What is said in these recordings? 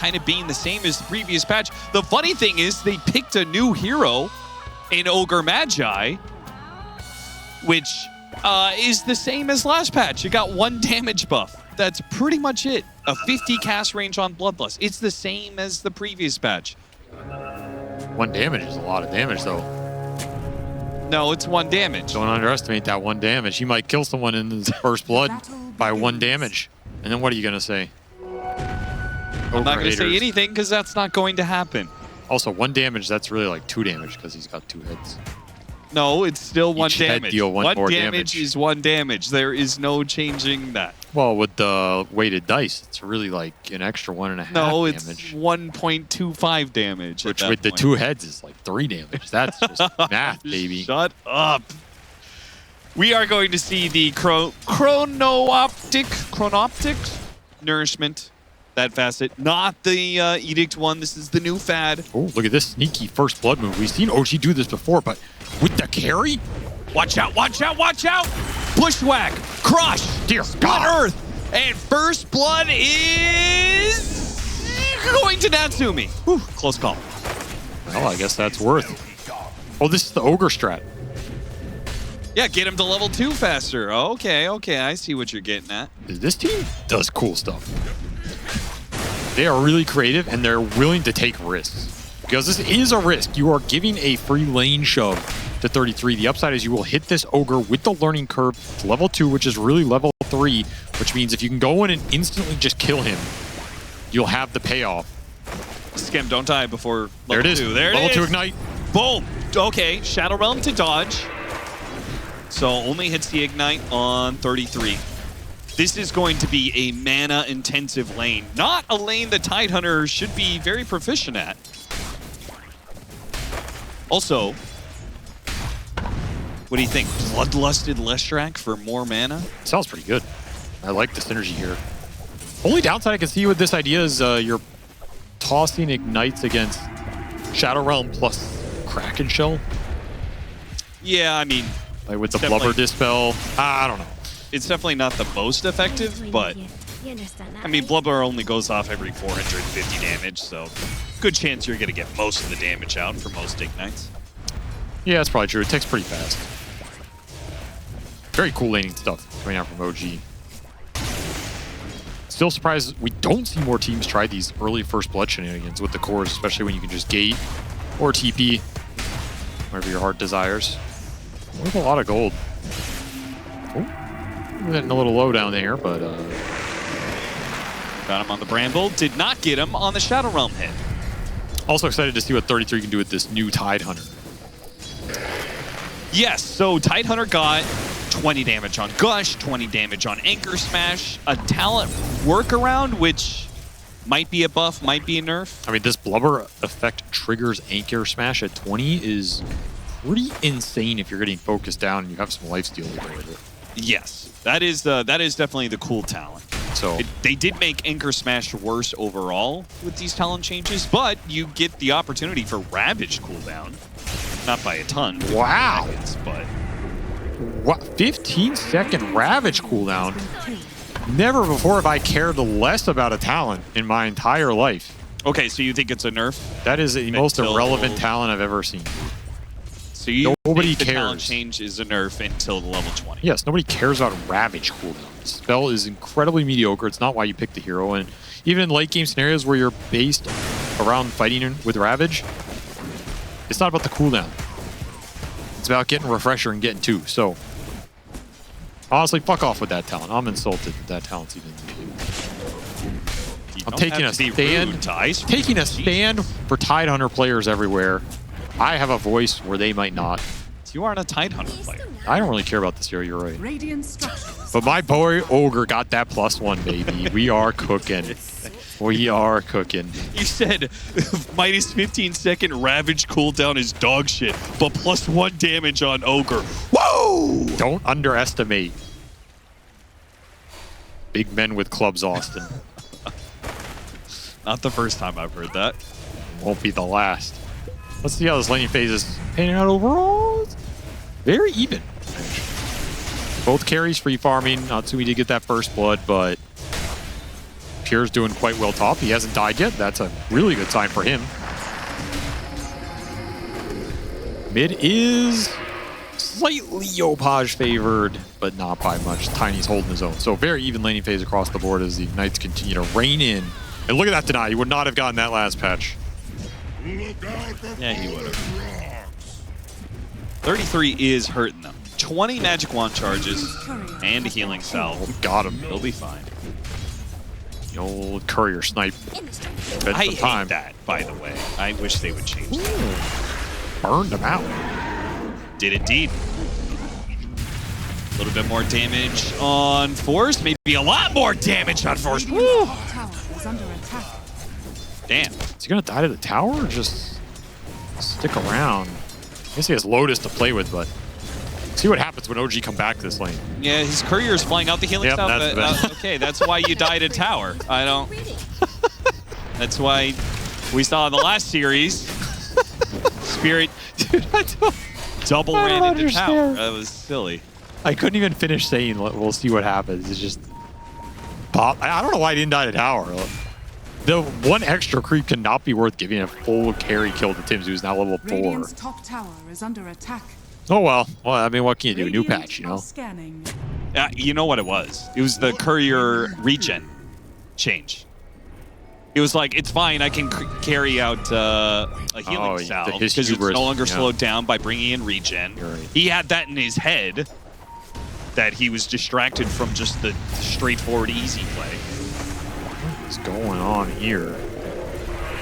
kind of being the same as the previous patch. The funny thing is they picked a new hero in Ogre Magi, which is the same as last patch. You got 1 damage buff. That's pretty much it. A 50 cast range on Bloodlust. It's the same as the previous patch. 1 damage is a lot of damage, though. No, it's 1 damage. Don't underestimate that 1 damage. He might kill someone in his first blood by 1 damage. And then what are you going to say? I'm not going to say anything because that's not going to happen. Also, 1 damage, that's really like 2 damage because he's got 2 heads. No, it's still 1 Each head damage. deal 1 more damage is 1 damage. There is no changing that. Well, with the weighted dice, it's really like an extra 1.5 No, damage. it's 1.25 damage. Which with the 2 heads is like 3 damage. That's just math, baby. Shut up. We are going to see the chronoptic nourishment. That facet, not the Edict one. This is the new fad. Oh, look at this sneaky first blood move. We've seen OG do this before, but with the carry? Watch out, watch out, watch out! Bushwhack, crush, Dear split God. earth, and first blood is going to Natsumi. Whew, close call. Well, I guess that's worth. Oh, this is the Ogre strat. Yeah, get him to level 2 faster. Okay, I see what you're getting at. This team does cool stuff. They are really creative and they're willing to take risks. Because this is a risk. You are giving a free lane shove to 33. The upside is you will hit this Ogre with the learning curve to level 2, which is really level 3, which means if you can go in and instantly just kill him, you'll have the payoff. Skim, don't die before level 2. There it is. There level it is. 2 ignite. Boom. Okay, Shadow Realm to dodge. So only hits the ignite on 33. This is going to be a mana-intensive lane. Not a lane that Tidehunter should be very proficient at. Also, what do you think? Bloodlusted Leshrac for more mana? Sounds pretty good. I like the synergy here. Only downside I can see with this idea is you're tossing ignites against Shadow Realm plus Kraken Shell. Yeah, I mean... Like with the Blubber Dispel. I don't know. It's definitely not the most effective, but... I mean, Blubber only goes off every 450 damage, so... Good chance you're going to get most of the damage out for most ignites. Yeah, that's probably true. It takes pretty fast. Very cool laning stuff coming out from OG. Still surprised we don't see more teams try these early first blood shenanigans with the cores, especially when you can just gate or TP, whatever your heart desires. We have a lot of gold. Oh, we're getting a little low down there, but... Got him on the Bramble. Did not get him on the Shadow Realm hit. Also excited to see what 33 can do with this new Tidehunter. Yes, so Tidehunter got 20 damage on Gush, 20 damage on Anchor Smash, a talent workaround, which might be a buff, might be a nerf. I mean, this Blubber effect triggers Anchor Smash at 20 is pretty insane if you're getting focused down and you have some lifesteal with it. Yes, that is definitely the cool talent. So they did make Anchor Smash worse overall with these talent changes, but you get the opportunity for Ravage cooldown. Not by a ton. Wow. Seconds, but what? 15-second Ravage cooldown? Never before have I cared less about a talent in my entire life. Okay, so you think it's a nerf? That is the most irrelevant talent I've ever seen. So you nobody think the cares. talent change is a nerf until the level 20? Yes, nobody cares about Ravage cooldown. The spell is incredibly mediocre. It's not why you pick the hero. And even in late game scenarios where you're based around fighting with Ravage, it's not about the cooldown. It's about getting Refresher and getting 2. So, honestly, fuck off with that talent. I'm insulted that talent's even in the game. I'm taking a stand for Tidehunter players everywhere. I have a voice where they might not. You aren't a Tidehunter player. I don't really care about this hero, you're right. But my boy Ogre got that +1, baby. We are cooking. We are cooking. You said minus 15-second Ravage cooldown is dog shit, but +1 damage on Ogre. Whoa! Don't underestimate big men with clubs, Austin. Not the first time I've heard that. Won't be the last. Let's see how this laning phase is panning out overall. Very even. Both carries free farming. Natsumi did get that first blood, but Pierre's doing quite well top. He hasn't died yet. That's a really good sign for him. Mid is slightly Yopaj favored, but not by much. Tiny's holding his own. So very even laning phase across the board as the Knights continue to rein in. And look at that deny. He would not have gotten that last patch. Yeah, he would have. 33 is hurting them. 20 magic wand charges and a healing salve. Got him. He'll be fine. The old courier snipe. I hate that, by the way. I wish they would change that. Burned him out. Did indeed. A little bit more damage on Force. Maybe a lot more damage on Force. Woo! Damn. Is he going to die to the tower or just stick around? I guess he has Lotus to play with, but see what happens when OG come back this lane. Yeah, his courier is flying out the healing stuff. Okay, that's why you died at tower. I don't. That's why we saw in the last series. Spirit, dude, double ran into tower. That was silly. I couldn't even finish saying we'll see what happens. It's just pop. I don't know why he didn't die to tower. The one extra creep cannot be worth giving a full carry kill to Tims, who's now level 4. Radiant's top tower is under attack. Oh well. Well, I mean, what can you do? New patch, you know. You know what it was? It was the courier regen change. It was like, it's fine, I can carry out a healing salve because it's no longer slowed down by bringing in regen. Right. He had that in his head, that he was distracted from just the straightforward easy play. What's going on here?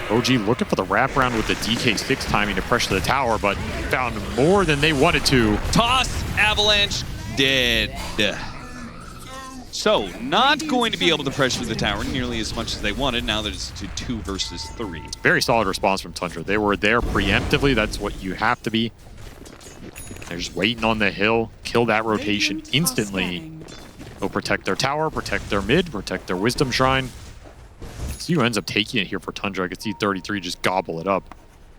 OG looking for the wraparound with the DK6 timing to pressure the tower, but found more than they wanted to. Toss, Avalanche, dead. So, not going to be able to pressure the tower nearly as much as they wanted. Now that it's to 2 versus 3. Very solid response from Tundra. They were there preemptively. That's what you have to be. They're just waiting on the hill. Kill that rotation instantly. They'll protect their tower, protect their mid, protect their wisdom shrine. See who ends up taking it here for Tundra. I could see 33 just gobble it up.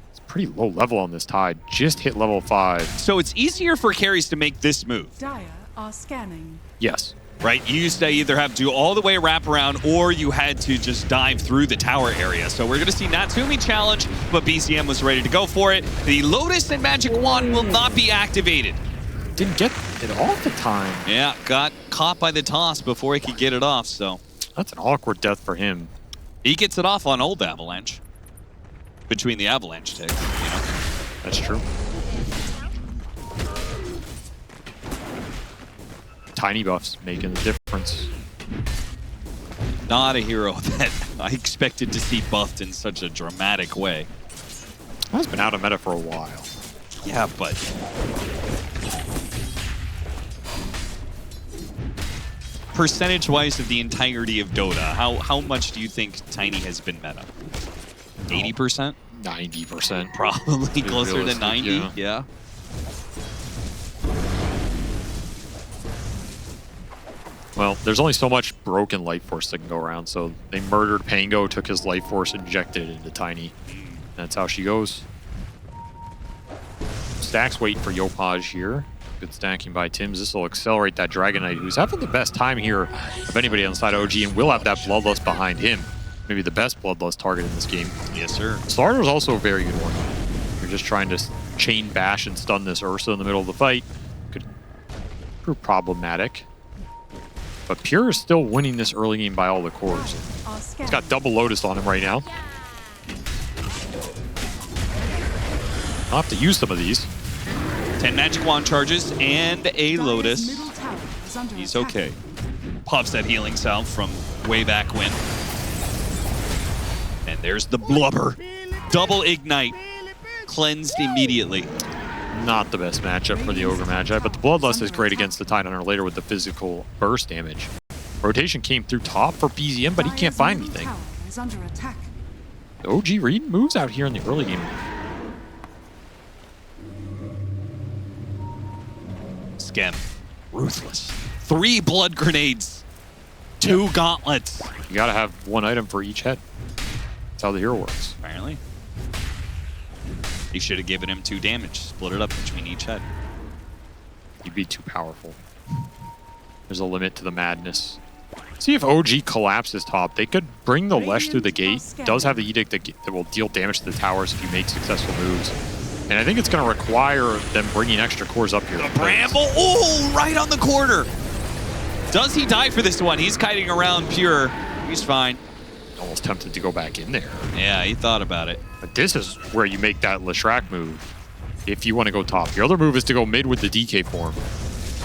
It's pretty low level on this tide. Just hit level 5. So it's easier for carries to make this move. Dire are scanning. Yes. Right, you used to either have to do all the way wrap around or you had to just dive through the tower area. So we're going to see Natsumi challenge, but BCM was ready to go for it. The Lotus and Magic Wand will not be activated. Didn't get it off the time. Yeah, got caught by the toss before he could get it off, so. That's an awkward death for him. He gets it off on old Avalanche. Between the Avalanche ticks, you know. That's true. Tiny buffs making the difference. Not a hero that I expected to see buffed in such a dramatic way. That's been out of meta for a while. Yeah, but percentage-wise of the entirety of Dota, how much do you think Tiny has been meta? 80%? 90%. Probably closer to 90, yeah. Well, there's only so much broken life force that can go around, so they murdered Pango, took his life force, injected it into Tiny. That's how she goes. Stacks waiting for Yopaj here. Good stacking by Tims. This will accelerate that Dragon Knight, who's having the best time here of anybody on the side of OG, and will have that Bloodlust behind him. Maybe the best Bloodlust target in this game. Yes, sir. Slardr's also a very good one. You're just trying to chain bash and stun this Ursa in the middle of the fight. Could prove problematic. But Pure is still winning this early game by all the cores. He's got double Lotus on him right now. I'll have to use some of these. 10 Magic Wand charges and a Lotus. He's okay. Pops that healing salve from way back when. And there's the Blubber. Double Ignite. Cleansed immediately. Not the best matchup for the Ogre Magi, but the Bloodlust is great against the Tidehunter later with the physical burst damage. Rotation came through top for BZM, but he can't find anything. The OG Reed moves out here in the early game. Skem. Ruthless. 3 blood grenades. 2 gauntlets. You gotta have 1 item for each head. That's how the hero works. Apparently. He should have given him 2 damage. Split it up between each head. You'd be too powerful. There's a limit to the madness. See if OG collapses top. They could bring the Lesh through the gate. Does have the Edict that will deal damage to the towers if you make successful moves. And I think it's going to require them bringing extra cores up here. The Bramble, oh, right on the corner. Does he die for this one? He's kiting around Pure. He's fine. Almost tempted to go back in there. Yeah, he thought about it. But this is where you make that Leshrac move if you want to go top. Your other move is to go mid with the DK form.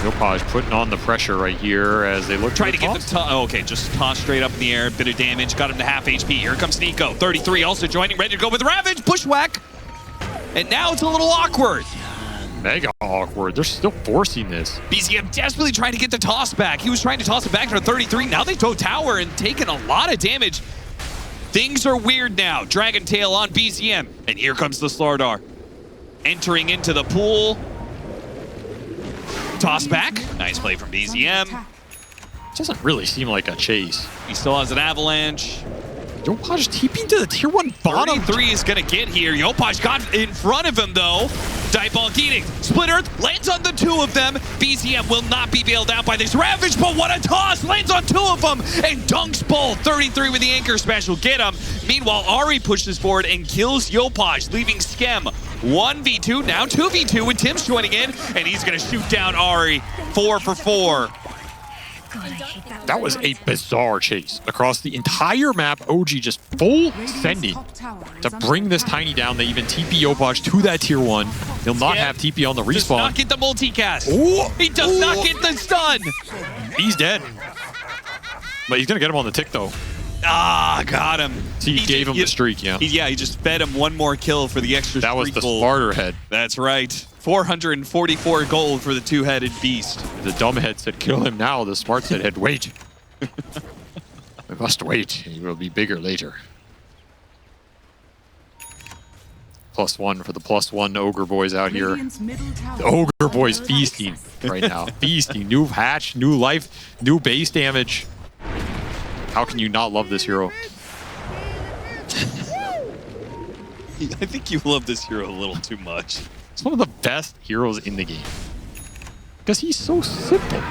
Yopaj putting on the pressure right here as they look Try to get the toss. Oh, okay, just toss straight up in the air. Bit of damage. Got him to half HP. Here comes Nico. 33 also joining. Ready to go with Ravage. Bushwhack. And now it's a little awkward. Mega awkward. They're still forcing this. BZM desperately trying to get the toss back. He was trying to toss it back to 33. Now they tow tower and taking a lot of damage. Things are weird now. Dragon Tail on BZM. And here comes the Slardar. Entering into the pool. Toss back. Nice play from BZM. Doesn't really seem like a chase. He still has an avalanche. Yopaj TPing to the tier 1 bottom. 33 is going to get here. Yopaj got in front of him, though. Diabolic Edict. Split Earth lands on the two of them. BZM will not be bailed out by this Ravage, but what a toss! Lands on two of them and dunks both. 33 with the anchor smash will get him. Meanwhile, Ari pushes forward and kills Yopaj, leaving Skem 1v2, now 2v2 with Tim's joining in, and he's going to shoot down Ari. 4 for 4. That was a bizarre chase across the entire map. OG just full sending to bring this Tiny down. They even TP Yopaj to that tier 1. He'll not have TP on the respawn. Does not get the multicast. Ooh. He does not get the stun. He's dead. But he's going to get him on the tick, though. Ah, got him. So he gave him the streak, yeah. He just fed him one more kill for the extra That was streak the gold. smarter head. That's right. 444 gold for the two-headed beast. The dumb head said, kill him now. The smart head, wait. We must wait. He will be bigger later. +1 for the +1 Ogre boys out here. The Ogre boys feasting right now. Feasting. New hatch, new life, new base damage. How can you not love this hero? I think you love this hero a little too much. He's one of the best heroes in the game. Because he's so simple.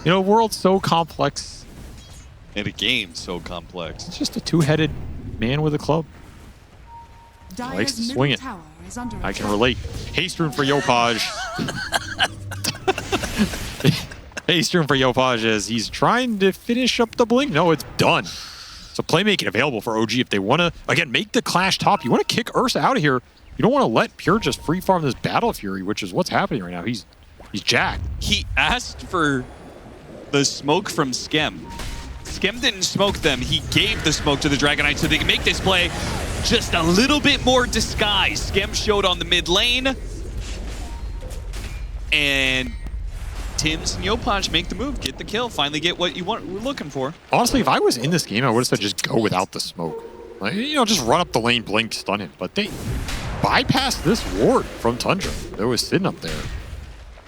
You know, world's so complex. And a game so complex. It's just a two-headed man with a club. He likes to swing it. I can relate. Haste rune for Yopaj. Haste rune for Yopaj as he's trying to finish up the blink. No, it's done. So playmaking available for OG if they want to, again, make the clash top. You want to kick Ursa out of here. You don't want to let Pure just free farm this Battle Fury, which is what's happening right now. He's jacked. He asked for the smoke from Skem. Skem didn't smoke them. He gave the smoke to the Dragon Knight so they can make this play just a little bit more disguised. Skem showed on the mid lane. And Tims and Yopaj make the move, get the kill, finally get what you we're looking for. Honestly, if I was in this game, I would have said just go without the smoke. Like, you know, just run up the lane, blink, stun him. But they bypassed this ward from Tundra that was sitting up there.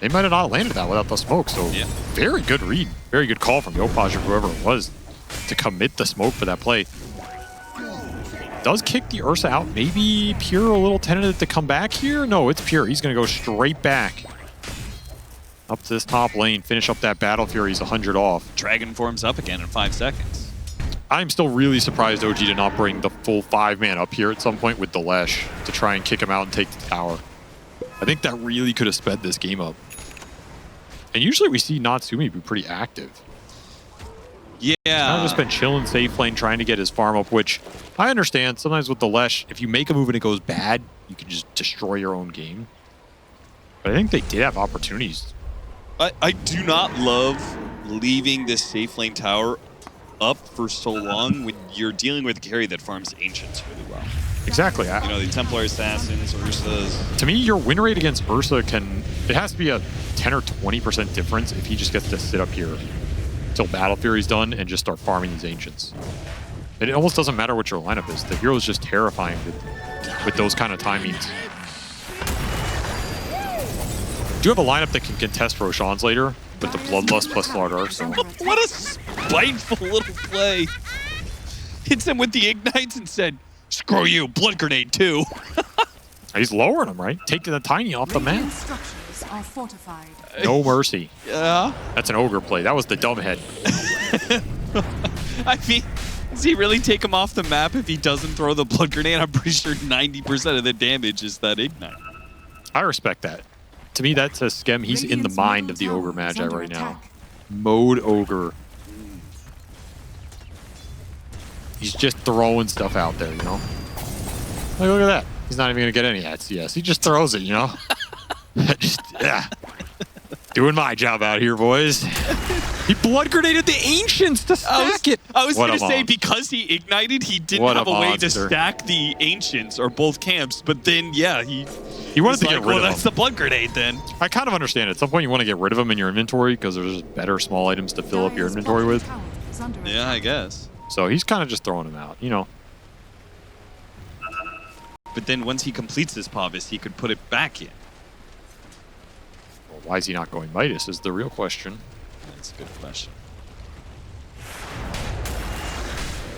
They might have not landed that without the smoke. So yeah. Very good read, very good call from Yopaj or whoever it was to commit the smoke for that play. Does kick the Ursa out. Maybe Pure a little tentative to come back here. No, it's Pure. He's going to go straight back. Up to this top lane, finish up that Battle Fury. He's 100 off. Dragon forms up again in 5 seconds. I'm still really surprised OG did not bring the full 5-man up here at some point with the Lesh to try and kick him out and take the tower. I think that really could have sped this game up. And usually we see Natsumi be pretty active. Yeah. He's kind of just been chilling safe lane, trying to get his farm up, which I understand. Sometimes with the Lesh, if you make a move and it goes bad, you can just destroy your own game. But I think they did have opportunities. I do not love leaving this safe lane tower up for so long when you're dealing with a carry that farms Ancients really well. Exactly. You know, the Templar Assassins, Ursas. To me, your win rate against Ursa it has to be a 10 or 20% difference if he just gets to sit up here until Battle Fury's done and just start farming these Ancients. It almost doesn't matter what your lineup is. The hero's just terrifying with those kind of timings. Do you have a lineup that can contest Roshan's later with the Bloodlust plus Slardar? So. What a spiteful little play. Hits him with the Ignites and said, screw you, Blood Grenade too. He's lowering him, right? Taking the Tiny off the map. Structures are fortified. No mercy. Yeah. That's an Ogre play. That was the dumb head. I mean, does he really take him off the map if he doesn't throw the blood grenade? I'm pretty sure 90% of the damage is that ignite. I respect that. To me, that says Skem. He's in the mind of the Ogre Magi right now. Mode Ogre. He's just throwing stuff out there, you know? Like, look at that. He's not even going to get any CS. He just throws it, you know? Just, yeah. Doing my job out here, boys. He blood grenaded the Ancients to stack it. I was going to say, because he ignited, he didn't have a way to monster. stack the Ancients or both camps. But then, yeah, he wanted to get rid of them. Well, that's the blood grenade then. I kind of understand. At some point, you want to get rid of them in your inventory because there's just better small items to fill up your inventory with. Yeah, I guess. So he's kind of just throwing them out, you know. But then once he completes this Pavis, he could put it back in. Well, why is he not going Midas is the real question. That's a good question.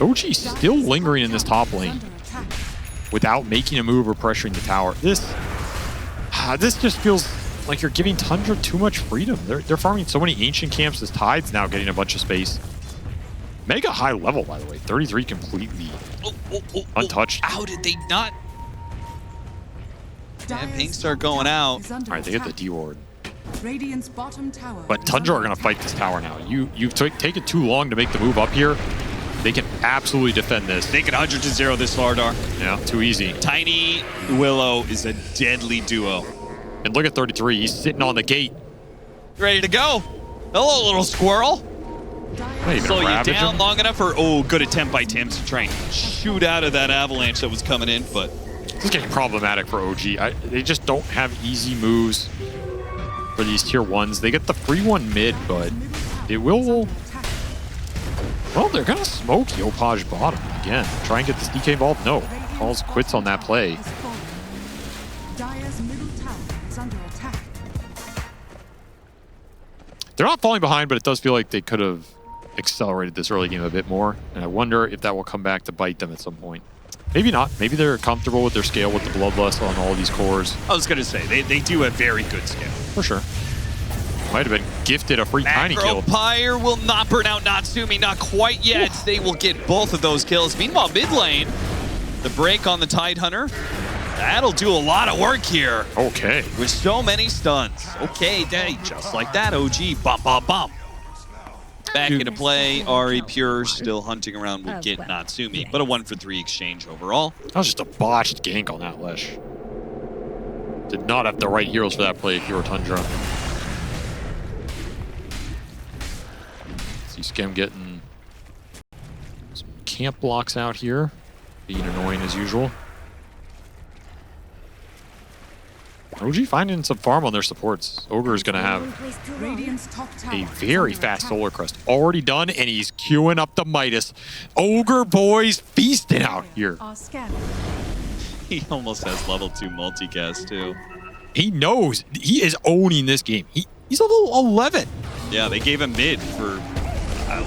OG still lingering in this top lane without making a move or pressuring the tower. This just feels like you're giving Tundra too much freedom. They're farming so many ancient camps. This Tide's now getting a bunch of space. Mega high level, by the way. 33 completely untouched. How did they not? Yeah, Pink start going out. All right, they get the D-ward. Radiant's bottom tower. But Tundra are going to fight this tower now. You've taken too long to make the move up here. They can absolutely defend this. Make it 100-0 this Lardar. Yeah, too easy. Tiny Willow is a deadly duo. And look at 33. He's sitting on the gate. Ready to go. Hello, little squirrel. Slow you down long enough for, good attempt by Tim's to try and shoot out of that avalanche that was coming in, but... This is getting problematic for OG. They just don't have easy moves for these tier 1s. They get the free one mid, but it will... Well, they're going to smoke Yopaj bottom again. Try and get this DK involved. No. Calls quits on that play. They're not falling behind, but it does feel like they could have accelerated this early game a bit more. And I wonder if that will come back to bite them at some point. Maybe not. Maybe they're comfortable with their scale with the Bloodlust on all these cores. I was going to say, they do a very good scale. For sure. Might have been gifted a free tiny kill. Pyre will not burn out Natsumi, not quite yet. They will get both of those kills. Meanwhile, mid lane, the break on the Tidehunter. That'll do a lot of work here. Okay. With so many stuns. Okay, just like that, OG. Bum, bum, bum. Back into play. Ari Pure still hunting around will get Natsumi, but a 1-for-3 exchange overall. That was just a botched gank on that Lesh. Did not have the right heroes for that play if you were Tundra. See Skem getting some camp blocks out here. Being annoying as usual. OG finding some farm on their supports. Ogre is going to have a very fast Solar Crest already done, and he's queuing up the Midas. Ogre boys feasting out here. He almost has level 2 multicast too. He knows he is owning this game. He's level 11. Yeah, they gave him mid for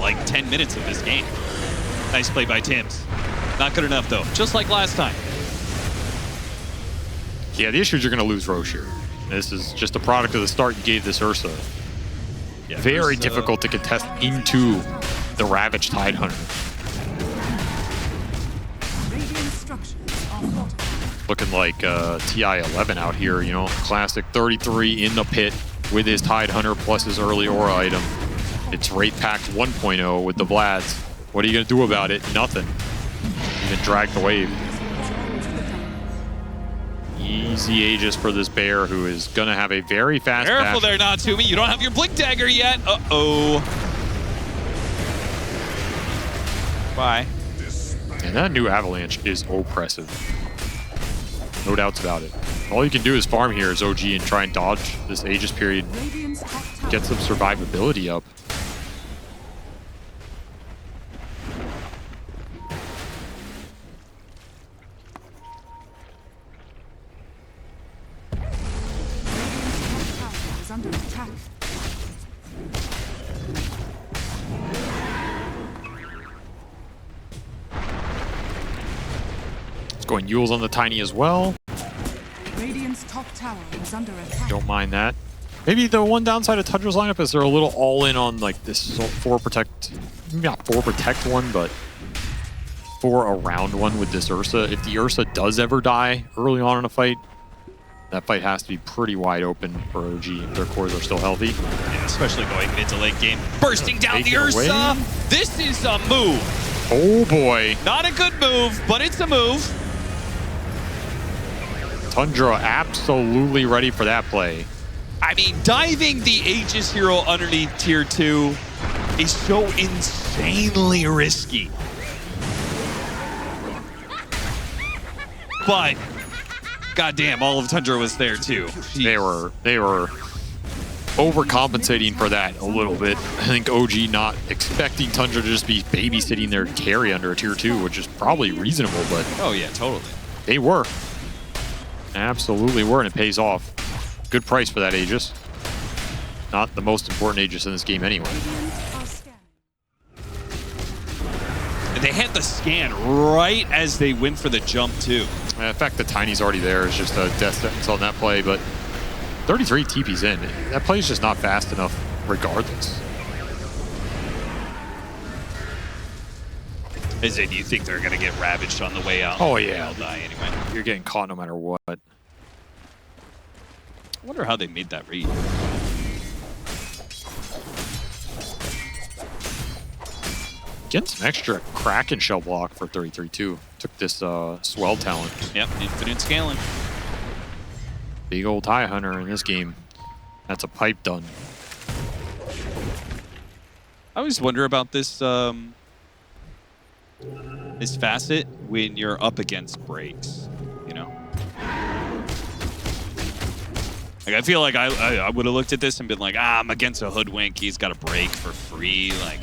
like 10 minutes of this game. Nice play by Tims. Not good enough though, just like last time. Yeah, the issue is you're going to lose Roche here. This is just a product of the start you gave this Ursa. Yeah, very difficult to contest into the Ravage Tidehunter. Looking like TI-11 out here, you know. Classic 33 in the pit with his Tidehunter plus his early aura item. It's Wraith Pact 1.0 with the Vlads. What are you going to do about it? Nothing. Even drag the wave. Easy Aegis for this bear who is going to have a very fast Careful dash. there, Natsumi. You don't have your Blink Dagger yet. Uh-oh. Bye. And that new Avalanche is oppressive. No doubts about it. All you can do is farm here as OG and try and dodge this Aegis period. Get some survivability up. Under attack. It's going Yule's on the Tiny as well. Radiant's top tower is under attack. Don't mind that. Maybe the one downside of Tundra's lineup is they're a little all in on like this 4 protect, maybe not 4 protect one, but 4 around one with this Ursa. If the Ursa does ever die early on in a fight, that fight has to be pretty wide open for OG if their cores are still healthy. Yeah, especially going mid to late game. Bursting down Take the it Ursa. away. This is a move. Oh boy. Not a good move, but it's a move. Tundra absolutely ready for that play. I mean, diving the Aegis hero underneath tier 2 is so insanely risky. But goddamn, all of Tundra was there too. They were overcompensating for that a little bit. I think OG not expecting Tundra to just be babysitting their carry under a tier 2, which is probably reasonable, but Oh yeah, totally. they were. Absolutely were, and it pays off. Good price for that Aegis. Not the most important Aegis in this game anyway. And they had the scan right as they went for the jump too. In fact, the Tiny's already there. It's just a death sentence on that play, but 33 TP's in. That play's just not fast enough regardless. Is it, do you think they're going to get ravaged on the way out? Oh, yeah. They'll die anyway. You're getting caught no matter what. I wonder how they made that read. Getting some extra Kraken shell block for 33 too. Took this swell talent. Yep, infinite scaling. Big old TIE Hunter in this game. That's a pipe done. I always wonder about this this facet when you're up against breaks, you know? Like, I feel like I would have looked at this and been like, I'm against a hoodwink. He's got a break for free. Like,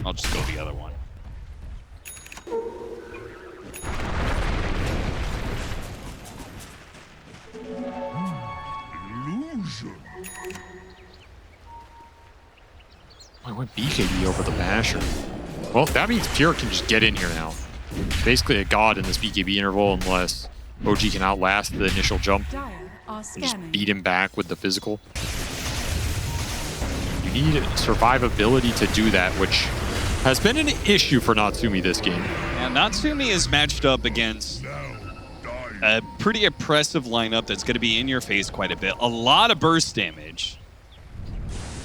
I'll just go the other one. I went BKB over the Basher. Well, that means Pure can just get in here now. Basically a god in this BKB interval unless OG can outlast the initial jump Dire are and just scanning. beat him back with the physical. You need survivability to do that, which has been an issue for Natsumi this game. And Natsumi is matched up against a pretty oppressive lineup that's going to be in your face quite a bit. A lot of burst damage,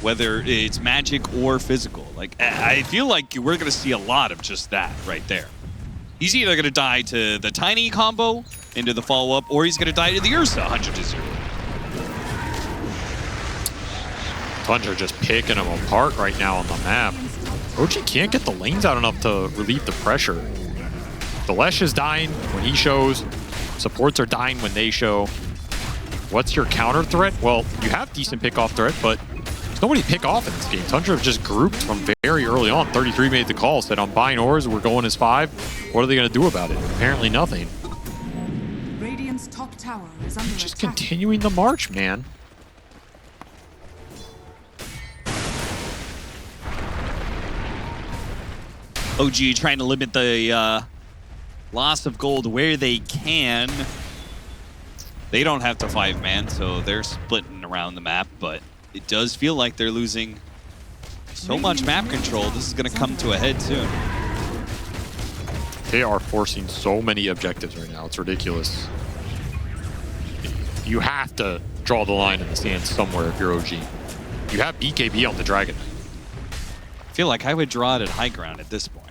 whether it's magic or physical. Like, I feel like we're going to see a lot of just that right there. He's either going to die to the Tiny combo into the follow-up, or he's going to die to the Ursa 100-0. Tundra just picking them apart right now on the map. OG can't get the lanes out enough to relieve the pressure. The Lesh is dying when he shows. Supports are dying when they show. What's your counter threat? Well, you have decent pick-off threat, but there's nobody to pick off in this game. Tundra have just grouped from very early on. 33 made the call, said, I'm buying ores, we're going as 5. What are they going to do about it? Apparently nothing. Radiant's top tower is under Just attack. continuing the march, man. OG trying to limit the loss of gold where they can. They don't have to 5-man, so they're splitting around the map, but it does feel like they're losing so much map control. This is going to come to a head soon. They are forcing so many objectives right now. It's ridiculous. You have to draw the line in the sand somewhere if you're OG. You have BKB on the Dragon Knight. I feel like I would draw it at high ground at this point.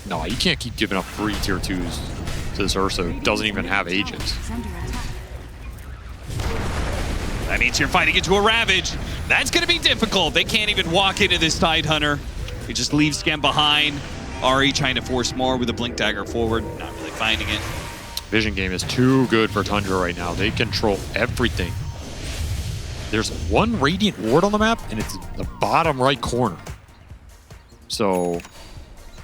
No, you can't keep giving up free tier 2s to this Ursa who doesn't even have Aegis. Is under attack. That means you're fighting into a Ravage. That's going to be difficult. They can't even walk into this Tide Hunter. He just leaves Skem behind. Ari trying to force more with a Blink Dagger forward. Not really finding it. Vision game is too good for Tundra right now. They control everything. There's one Radiant Ward on the map, and it's the bottom right corner. So,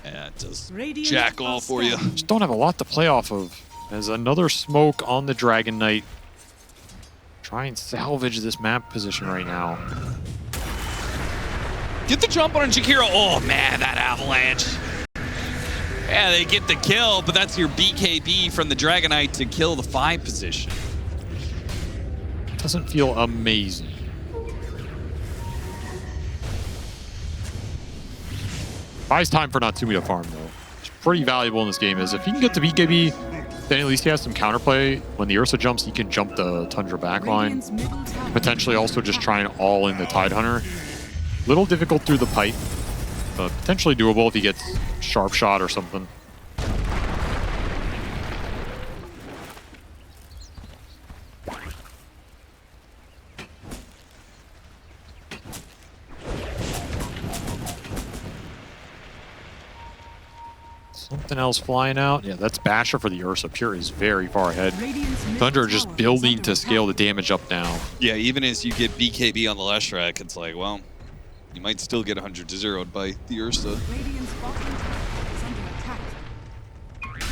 Yeah, it does Radiant jack all for you. scanning. just don't have a lot to play off of. There's another smoke on the Dragon Knight. Try and salvage this map position right now. Get the jump on Jakiro. Oh, man, that avalanche. Yeah, they get the kill, but that's your BKB from the Dragon Knight to kill the 5 position. Doesn't feel amazing. Buys time for Natsumi to farm, though. It's pretty valuable in this game. Is if he can get the BKB, then at least he has some counterplay. When the Ursa jumps, he can jump the Tundra backline. Potentially also just try and all in the Tidehunter. Little difficult through the pipe, but potentially doable if he gets sharp shot or something. Something else flying out. Yeah, that's Basher for the Ursa. Pure is very far ahead. Thunder just building to scale the damage up now. Yeah, even as you get BKB on the Leshrac, it's like, well, you might still get 100-0'd by the Ursa.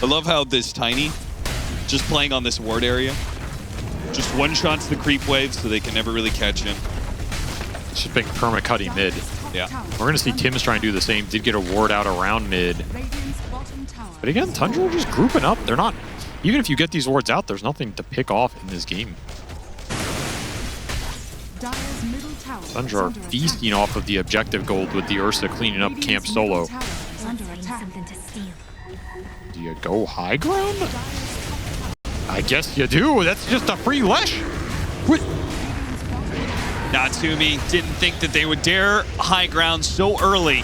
I love how this Tiny, just playing on this ward area, just one-shots the creep wave so they can never really catch him. It's just big perma cutting mid. Yeah. We're going to see Tim's trying to do the same. Did get a ward out around mid. But again, Tundra are just grouping up. They're not... Even if you get these wards out, there's nothing to pick off in this game. Tundra are feasting off of the objective gold with the Ursa cleaning up camp solo. Do you go high ground? I guess you do. That's just a free Lesh. What? Natsumi didn't think that they would dare high ground so early.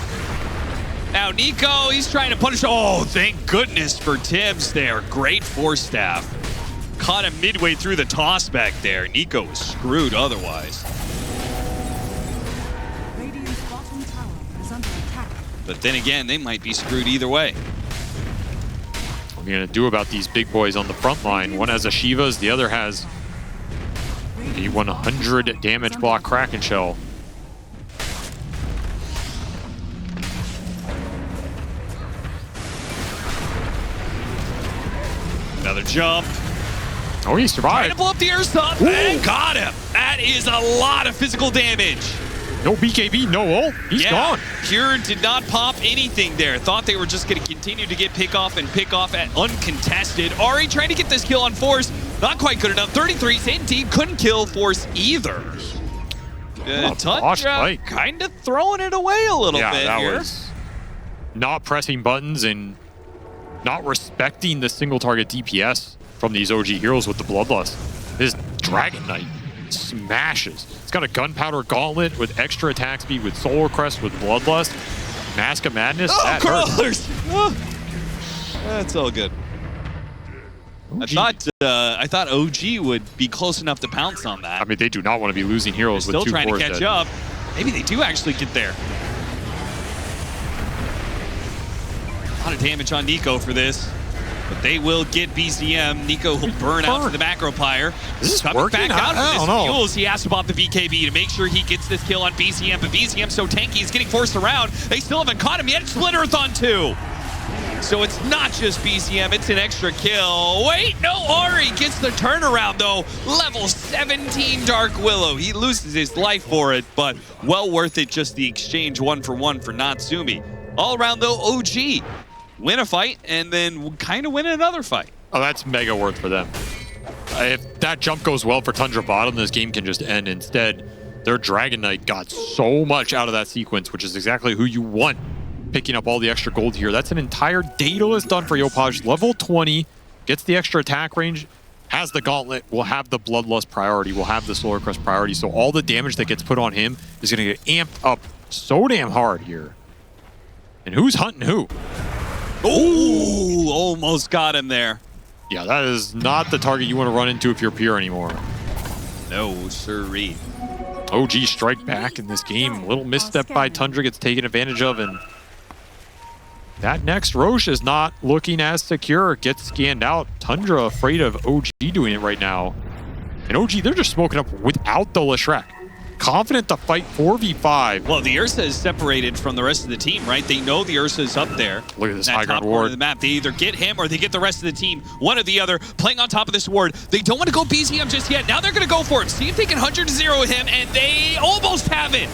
Now Nico, he's trying to punish. Oh, thank goodness for Tibbs there. Great force staff. Caught him midway through the toss back there. Nico was screwed otherwise. But then again, they might be screwed either way. What are you going to do about these big boys on the front line? One has a Shivas, the other has a 100 damage block Kraken Shell. Another jump. Oh, he survived. Trying to blow up the Ursa up and got him. That is a lot of physical damage. No BKB, no ult. He's gone. Pure did not pop anything there. Thought they were just going to continue to get pick off at uncontested. Ari trying to get this kill on Force. Not quite good enough. 33, same team. Couldn't kill Force either. Tundra kind of throwing it away a little bit that here. Was not pressing buttons and not respecting the single target DPS from these OG heroes with the Bloodlust. This Dragon Knight smashes. It's got a Gunpowder Gauntlet with extra attack speed with Solar Crest with Bloodlust. Mask of Madness. Oh, crawlers! Oh. That's all good. OG. I thought OG would be close enough to pounce on that. I mean, they do not want to be losing heroes with still two trying to cores catch dead. up. Maybe they do actually get there. A lot of damage on Nico for this, but they will get BCM. Nico will burn out to the macro pyre. Is this coming working? back out I for don't this know. fuels. He has to pop the BKB to make sure he gets this kill on BCM, but BCM's so tanky, he's getting forced around. They still haven't caught him yet. Splitterthon 2. So it's not just BCM, it's an extra kill. Wait, no, Ari gets the turnaround though. Level 17 Dark Willow. He loses his life for it, but well worth it, just the exchange 1-for-1 for Natsumi. All around though, OG win a fight and then kind of win another fight. Oh, that's mega worth for them. If that jump goes well for Tundra bottom, this game can just end. Instead, their Dragon Knight got so much out of that sequence, which is exactly who you want picking up all the extra gold here. That's an entire Daedalus done for Yopaj. Level 20, gets the extra attack range, has the Gauntlet, will have the Bloodlust priority, will have the Solar Crest priority. So all the damage that gets put on him is going to get amped up so damn hard here. And who's hunting who? Oh, almost got him there. Yeah, that is not the target you want to run into if you're pure anymore. No, sirree. OG strike back in this game. A little misstep by Tundra gets taken advantage of, and that next Roche is not looking as secure. Gets scanned out. Tundra afraid of OG doing it right now. And OG, they're just smoking up without the Leshrac. Confident to fight 4v5. Well, the Ursa is separated from the rest of the team, right? They know the Ursa is up there. Look at this high high ground corner ward. of the map. They either get him or they get the rest of the team. One or the other, playing on top of this ward. They don't want to go BCM just yet. Now they're going to go for it. See if they can 100-0 with him, and they almost have it.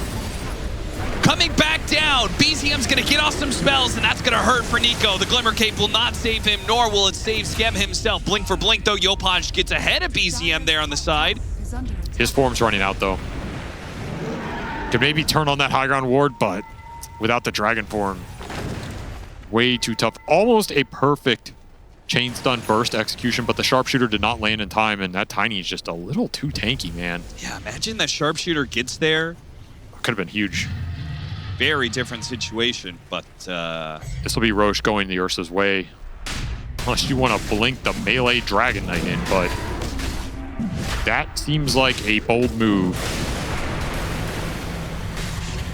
Coming back down. BCM's going to get off some spells, and that's going to hurt for Nico. The Glimmer Cape will not save him, nor will it save Skem himself. Blink for blink, though. Yopaj gets ahead of BCM there on the side. His form's running out, though. Could maybe turn on that high ground ward, but without the dragon form, way too tough. Almost a perfect chain stun burst execution, but the sharpshooter did not land in time, and that Tiny is just a little too tanky, man. Yeah, imagine that sharpshooter gets there. Could have been huge. Very different situation, but This will be Roche going the Ursa's way. Unless you want to blink the melee Dragon Knight in, but that seems like a bold move.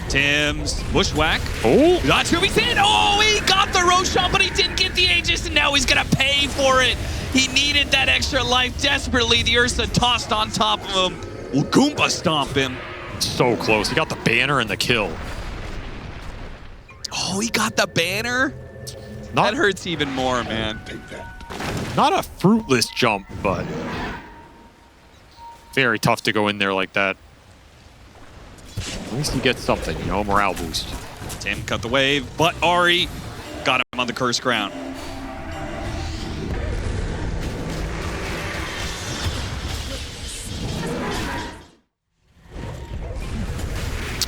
Tim's bushwhack. Oh! That's who he's in. Oh, he got the Roche shot, but he didn't get the Aegis, and now he's going to pay for it. He needed that extra life desperately. The Ursa tossed on top of him. Will Goomba stomp him. So close. He got the banner and the kill. Oh, he got the banner? That hurts even more, man. Not a fruitless jump, but very tough to go in there like that. At least he gets something, you know, morale boost. Tim cut the wave, but Ari got him on the cursed ground.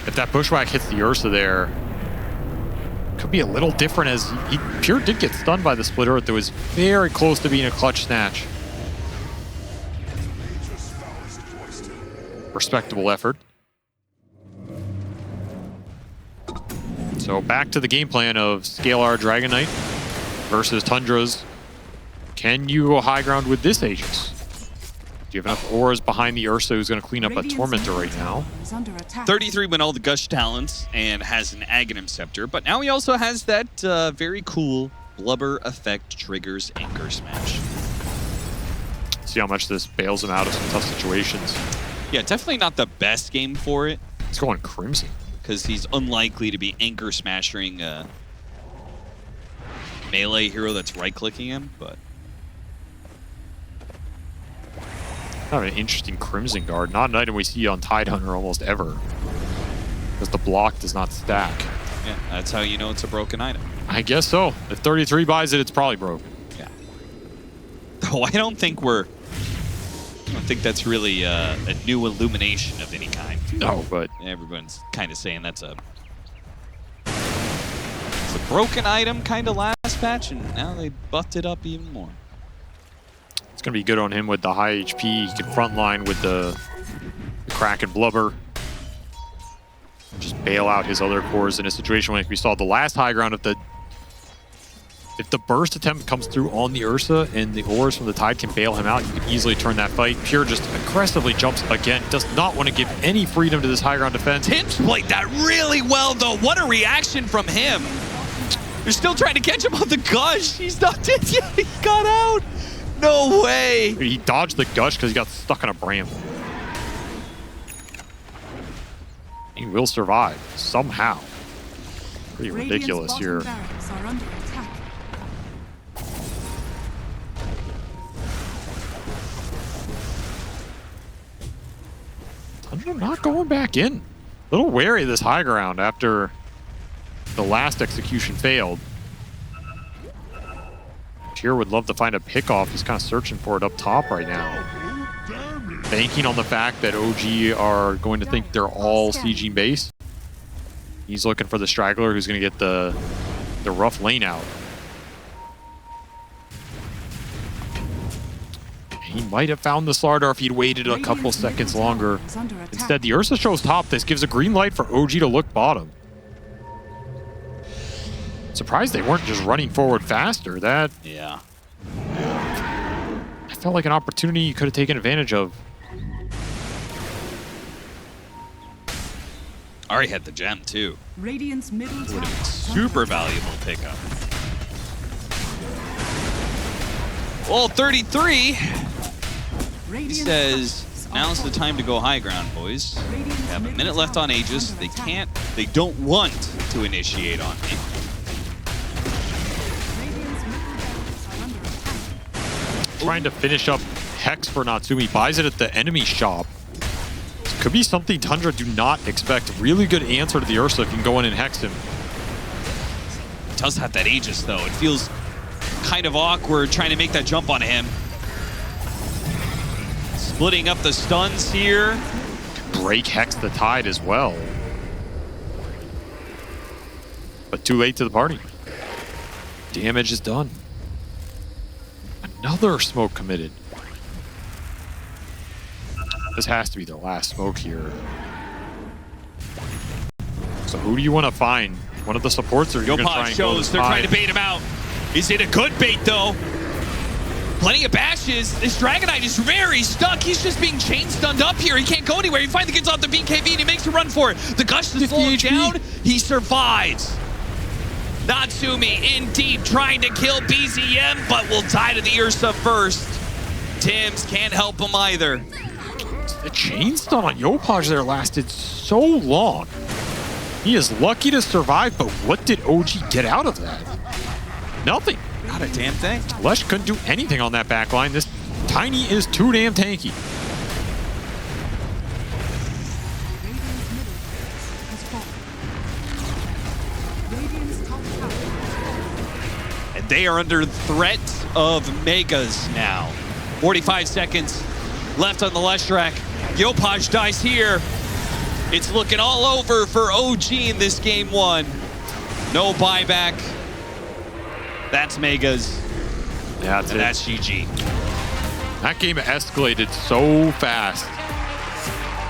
If that bushwhack hits the Ursa there, could be a little different, as he Pure did get stunned by the split earth. That was very close to being a clutch snatch. Respectable effort. So back to the game plan of Scalar Dragon Knight versus Tundra's. Can you go high ground with this Aegis? Do you have enough auras behind the Ursa, who's going to clean up a Tormentor right now? 33 went all the Gush talents and has an Aghanim Scepter, but now he also has that very cool Blubber effect triggers Anchor Smash. See how much this bails him out of some tough situations. Yeah, definitely not the best game for it, He's going Crimson. because he's unlikely to be Anchor Smashing a melee hero that's right-clicking him, but... Kind of an interesting Crimson Guard. Not an item we see on Tidehunter almost ever, because the block does not stack. Yeah, that's how you know it's a broken item. I guess so. If 33 buys it, it's probably broken. Yeah. Though I don't think that's really a new illumination of any kind. No, but Everyone's kind of saying it's a broken item kind of last patch, and now they buffed it up even more. it's going to be good on him with the high HP. He can frontline with the Crack and Blubber. Just bail out his other cores in a situation like we saw the last high ground. If the burst attempt comes through on the Ursa and the auras from the Tide can bail him out, you can easily turn that fight. Pure just aggressively jumps again. Does not want to give any freedom to this high ground defense. Tim's played that really well, though. What a reaction from him. They're still trying to catch him on the Gush. He's not dead yet. He got out. No way. He dodged the Gush because he got stuck on a Bram. He will survive somehow. Pretty ridiculous here. Tundra not going back in. A little wary of this high ground after the last execution failed. Tier would love to find a pickoff. He's kind of searching for it up top right now. Banking on the fact that OG are going to think they're all sieging base. He's looking for the straggler who's going to get the rough lane out. He might have found the Slardar if he'd waited a couple seconds longer. Instead, the Ursa shows top. This gives a green light for OG to look bottom. Surprised they weren't just running forward faster. That Yeah. felt like an opportunity you could have taken advantage of. Ari had the gem, too. Radiant's middle Would have been tower. super valuable pickup. Well, 33. He says, now's the time to go high ground, boys. We have a minute left on Aegis. They don't want to initiate on me. Trying to finish up Hex for Natsumi. Buys it at the enemy shop. This could be something Tundra do not expect. Really good answer to the Ursa if you can go in and Hex him. Does have that Aegis, though. It feels kind of awkward trying to make that jump on him. Splitting up the stuns here. Break Hex the Tide as well. But too late to the party. Damage is done. Another smoke committed. This has to be their last smoke here. So who do you want to find? One of the supports, or you're going to try and shows they're trying to bait him out. Is it a good bait though? Plenty of bashes. This Dragonite is very stuck. He's just being chain stunned up here. He can't go anywhere. He finally gets off the BKB and he makes a run for it. The Gush is slowing down. He survives. Natsumi in deep, trying to kill BZM, but will die to the Ursa first. Tims can't help him either. The chain stun on Yopaj there lasted so long. He is lucky to survive, but what did OG get out of that? Nothing. Not a damn thing. Lesh couldn't do anything on that back line. This Tiny is too damn tanky. And they are under threat of Megas now. 45 seconds left on the Leshrac. Yopaj dies here. It's looking all over for OG in this game one. No buyback. That's Megas. Yeah, that's GG. That game escalated so fast.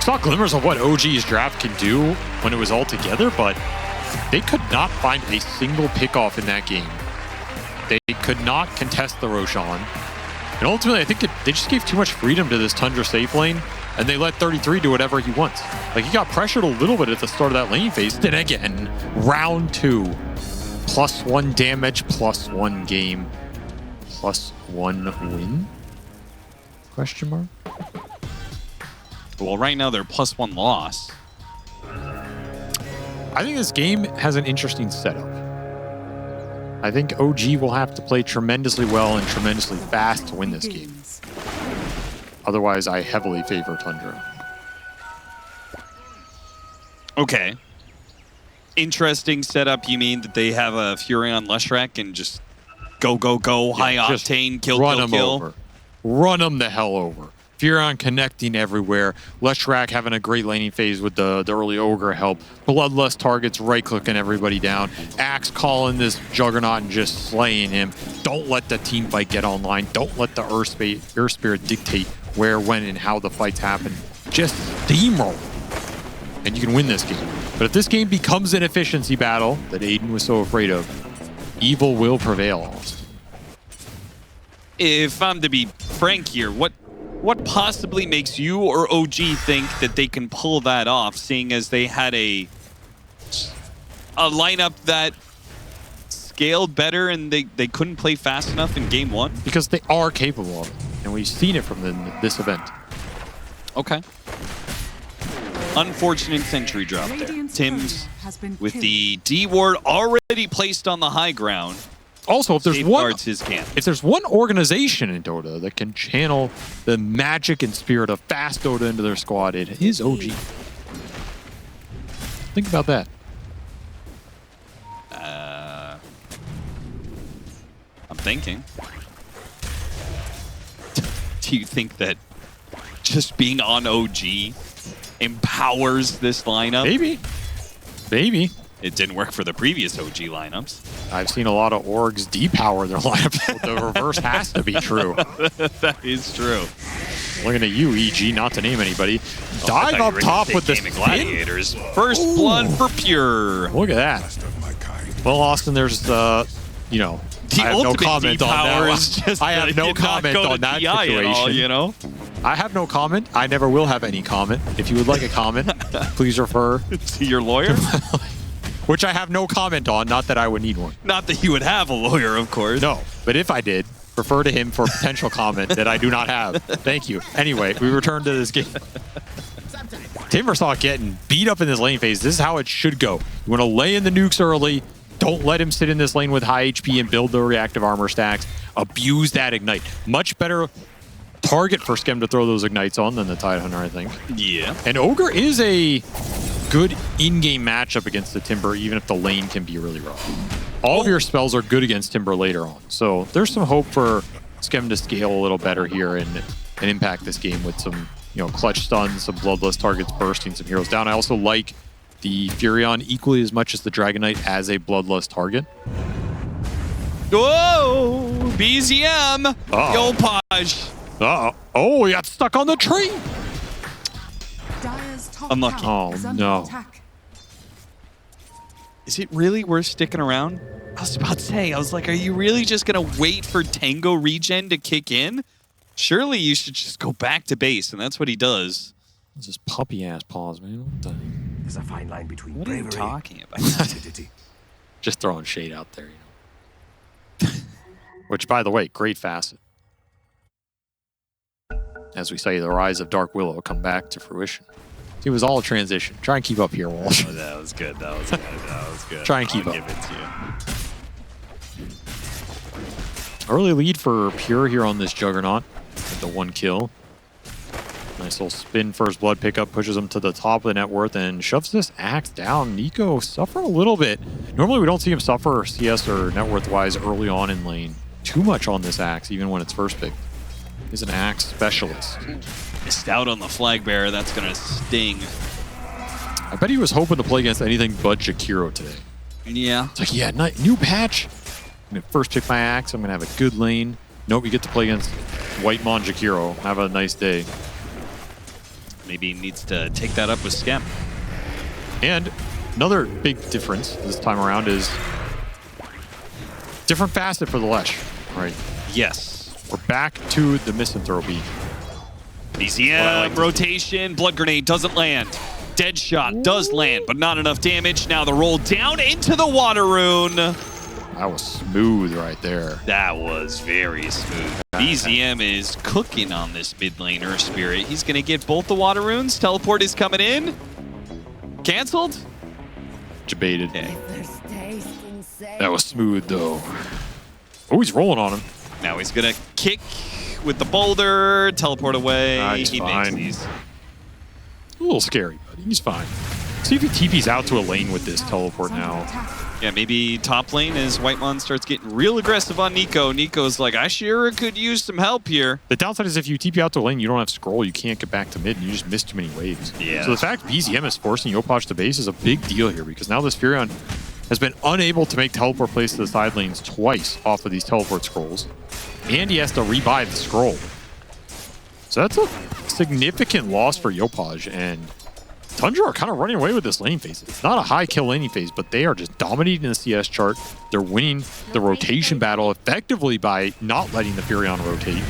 Saw glimmers of what OG's draft can do when it was all together, but they could not find a single pickoff in that game. They could not contest the Roshan. And ultimately, I think they just gave too much freedom to this Tundra safe lane, and they let 33 do whatever he wants. Like, he got pressured a little bit at the start of that lane phase. Then again, round 2. +1 damage, +1 game, +1 win? Question mark? Well, right now they're +1 loss. I think this game has an interesting setup. I think OG will have to play tremendously well and tremendously fast to win this game. Otherwise, I heavily favor Tundra. Okay. Interesting setup. You mean that they have a Fury on Leshrac and just go, high octane, kill. Over. Run them the hell over. Furion connecting everywhere. Leshrac having a great laning phase with the early Ogre help. Bloodlust targets right-clicking everybody down. Axe calling this Juggernaut and just slaying him. Don't let the team fight get online. Don't let the Earth Spirit dictate where, when, and how the fights happen. Just steamroll. And you can win this game. But if this game becomes an efficiency battle that Aiden was so afraid of, evil will prevail. If I'm to be frank here, what possibly makes you or OG think that they can pull that off, seeing as they had a lineup that scaled better and they couldn't play fast enough in game one? Because they are capable of it, and we've seen it from this event. Okay. Unfortunate sentry drop there. Tims with the D ward already placed on the high ground. Also, if there's one organization in Dota that can channel the magic and spirit of fast Dota into their squad, it is OG. Think about that. I'm thinking. Do you think that just being on OG empowers this lineup? Maybe. It didn't work for the previous OG lineups. I've seen a lot of orgs depower their lineups. The reverse has to be true. That is true. Looking at you, EG, not to name anybody. Dive up top with the Gladiators. First blood for Pure. Look at that. Well, Austin, there's, you know, the I have no comment on that. Is just I have no comment on that situation. All, you know? I have no comment. I never will have any comment. If you would like a comment, please refer to your lawyer. Which I have no comment on, not that I would need one. Not that you would have a lawyer, of course. No, but if I did, refer to him for a potential comment that I do not have. Thank you. Anyway, we return to this game. Timbersaw getting beat up in this lane phase. This is how it should go. You want to lay in the nukes early. Don't let him sit in this lane with high HP and build the reactive armor stacks. Abuse that ignite. Much better target for Skem to throw those ignites on than the Tidehunter, I think. Yeah. And Ogre is a good in-game matchup against the Timber, even if the lane can be really rough. All of your spells are good against Timber later on. So there's some hope for Skem to scale a little better here and impact this game with some, you know, clutch stuns, some bloodless targets bursting some heroes down. I also like the Furion equally as much as the Dragonite as a bloodlust target. Whoa! BZM! Uh-oh. Yopaj! Uh-oh. Oh, he got stuck on the tree. Dire's top Unlucky. tower Oh, is under no. attack. Is it really worth sticking around? I was about to say, I was like, are you really just going to wait for Tango regen to kick in? Surely you should just go back to base, and that's what he does. It's just puppy-ass paws, man. What the... There's a fine line between What are you bravery talking about? and stupidity. Just throwing shade out there, you know. Which, by the way, great facet. As we say, the rise of Dark Willow come back to fruition. It was all a transition. Try and keep up here, Walsh. Oh, that was good. That was good. That was good. Try and keep I'll up. give it to you. Early lead for Pure here on this Juggernaut with the 1 kill. Nice little spin first blood pickup, pushes him to the top of the net worth and shoves this axe down. Nico suffer a little bit. Normally we don't see him suffer CS or net worth wise early on in lane. Too much on this axe, even when it's first picked. He's an axe specialist. Missed out on the flag bearer. That's going to sting. I bet he was hoping to play against anything but Jakiro today. Yeah. It's like, yeah, new patch. I'm going to first pick my axe. I'm going to have a good lane. Nope, you get to play against Whitemon Jakiro. Have a nice day. Maybe he needs to take that up with Skem. And another big difference this time around is different facet for the Lesh. Right. Yes. We're back to the misanthropy. BZM, rotation, blood grenade doesn't land. Dead shot does land, but not enough damage. Now the roll down into the water rune. That was smooth right there. That was very smooth. BZM is cooking on this mid laner Spirit. He's going to get both the water runes. Teleport is coming in. Cancelled? Debated. Okay. That was smooth though. Oh, he's rolling on him. Now he's going to kick with the boulder, teleport away. He's he fine. makes these. A little scary, but he's fine. See if he TP's out to a lane with this teleport now. Yeah, maybe top lane as Whitemon starts getting real aggressive on Nico. Nico's like, I sure could use some help here. The downside is if you TP out to a lane, you don't have scroll, you can't get back to mid, and you just miss too many waves. Yeah. So the fact BZM is forcing Yopaj to base is a big deal here, because now this Furion has been unable to make teleport plays to the side lanes twice off of these teleport scrolls, and he has to rebuy the scroll. So that's a significant loss for Yopaj, and Tundra are kind of running away with this lane phase. It's not a high kill laning phase, but they are just dominating the CS chart. They're winning the rotation battle effectively by not letting the Furion rotate.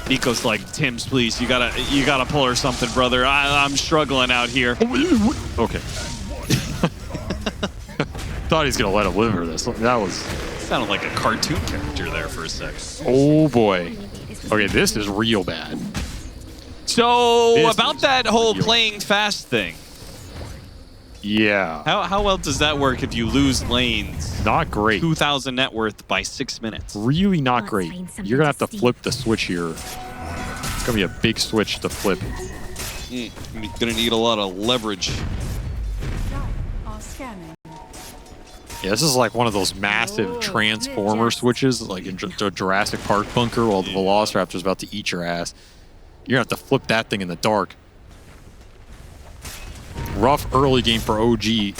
Nico's like, Tims, please, you gotta pull her something, brother. I'm struggling out here. Okay. Thought he's gonna let him live for this. That was Sounded like a cartoon character there for a sec. oh boy. Okay, this is real bad. So This about is that whole real. playing fast thing, Yeah, how well does that work if you lose lanes? not great. 2,000 net worth by 6 minutes. Really not Let's great. find something You're gonna to have to see. flip the switch here. It's gonna be a big switch to flip. You're gonna need a lot of leverage. Are scanning. Yeah, this is like one of those massive transformer switches, like in the Jurassic Park bunker while the Velociraptor's about to eat your ass. You're gonna have to flip that thing in the dark. Rough early game for OG.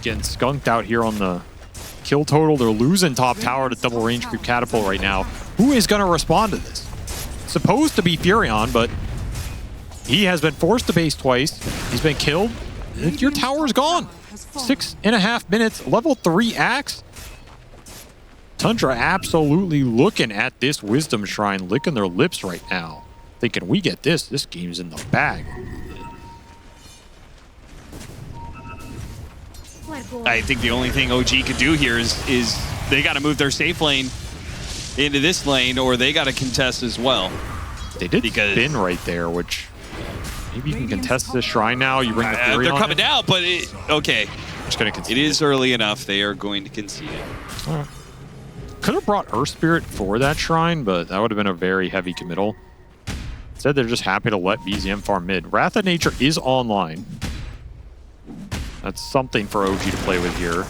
Getting skunked out here on the kill total. They're losing top tower to double range creep catapult right now. Who is gonna respond to this? Supposed to be Furion, but he has been forced to base twice. He's been killed. Your tower's gone. 6.5 minutes, level 3 axe. Tundra absolutely looking at this Wisdom Shrine, licking their lips right now. Thinking, we get this, this game's in the bag. I think the only thing OG could do here is they got to move their safe lane into this lane, or they got to contest as well. They did Because- spin right there, which maybe you can contest this shrine now. You bring the Fury They're on coming it. down, but okay. Just gonna concede It is early enough. They are going to concede it. All right. Could have brought Earth Spirit for that shrine, but that would have been a very heavy committal. Instead, they're just happy to let BZM farm mid. Wrath of Nature is online. That's something for OG to play with here.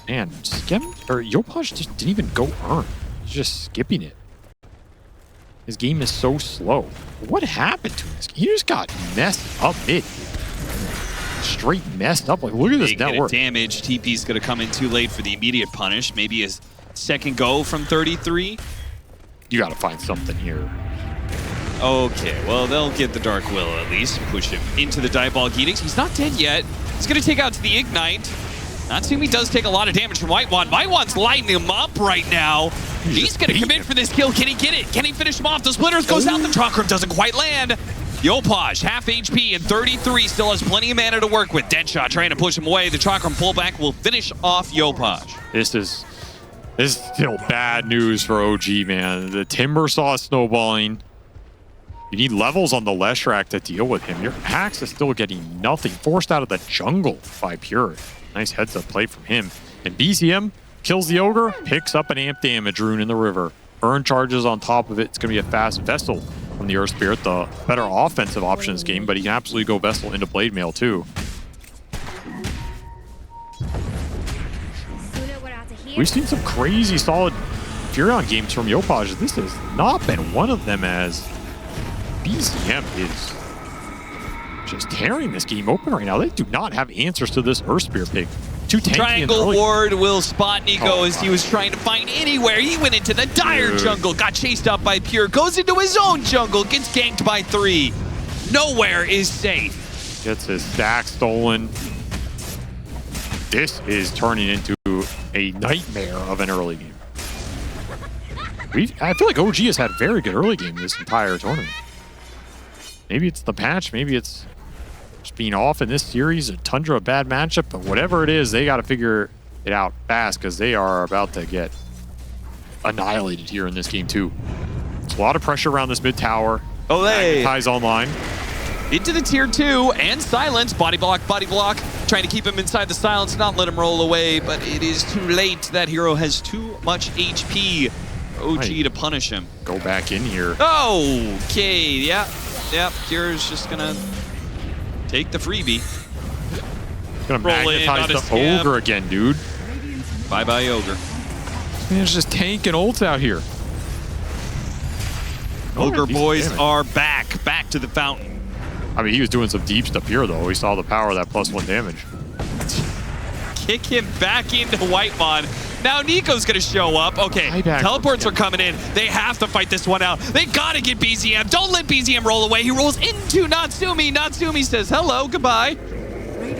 Man, Yopaj just didn't even go earn. He's just skipping it. His game is so slow. What happened to him? He just got messed up mid. straight messed up. Like, look at this Big bit of network. damage. TP's going to come in too late for the immediate punish. Maybe his second go from 33. You got to find something here. Okay, well, they'll get the Dark Will at least. Push him into the Diabolic Edicts. He's not dead yet. He's going to take out to the Ignite. Natsumi does take a lot of damage from Whitewand. Whitewand's lighting him up right now. He's going to commit for this kill. Can he get it? Can he finish him off? The Splitters goes out. The Chakram doesn't quite land. Yopaj, half HP and 33, still has plenty of mana to work with. Deadshot trying to push him away. The Chakram pullback will finish off Yopaj. This is still bad news for OG, man. The Timber Saw is snowballing. You need levels on the Leshrac to deal with him. Your Axe is still getting nothing. Forced out of the jungle by Pure. Nice heads-up play from him. And BZM kills the Ogre, picks up an amp damage rune in the river. Burn charges on top of it. It's going to be a fast Vessel from the Earth Spirit. The better offensive option in this game, but he can absolutely go Vessel into Blade Mail too. We've seen some crazy solid Furion games from Yopaj. This has not been one of them, as BZM is just tearing this game open right now. They do not have answers to this Earth Spear pick. Too tanky. Triangle Ward will spot Nico as he was trying to find anywhere. He went into the dire jungle, got chased up by Pure, goes into his own jungle, gets ganked by 3. Nowhere is safe. Gets his stack stolen. This is turning into a nightmare of an early game. I feel like OG has had very good early game this entire tournament. Maybe it's the patch, maybe it's just being off in this series, a Tundra a bad matchup, but whatever it is, they got to figure it out fast because they are about to get annihilated here in this game too. There's a lot of pressure around this mid tower. Magnetize online. Into the tier 2 and silence. Body block, trying to keep him inside the silence, not let him roll away, but it is too late. That hero has too much HP. OG to punish him. Go back in here. Okay, yeah. Pure's just gonna take the freebie. Gonna magnetize the Ogre again, dude. Bye-bye, Ogre. Man's just tanking ults out here. Ogre boys are back to the fountain. I mean, he was doing some deep stuff here, though. We saw the power of that +1 damage. Kick him back into Whitemon. Now Nico's going to show up. Okay, teleports are coming in. They have to fight this one out. They got to get BZM. Don't let BZM roll away. He rolls into Natsumi. Natsumi says hello, goodbye.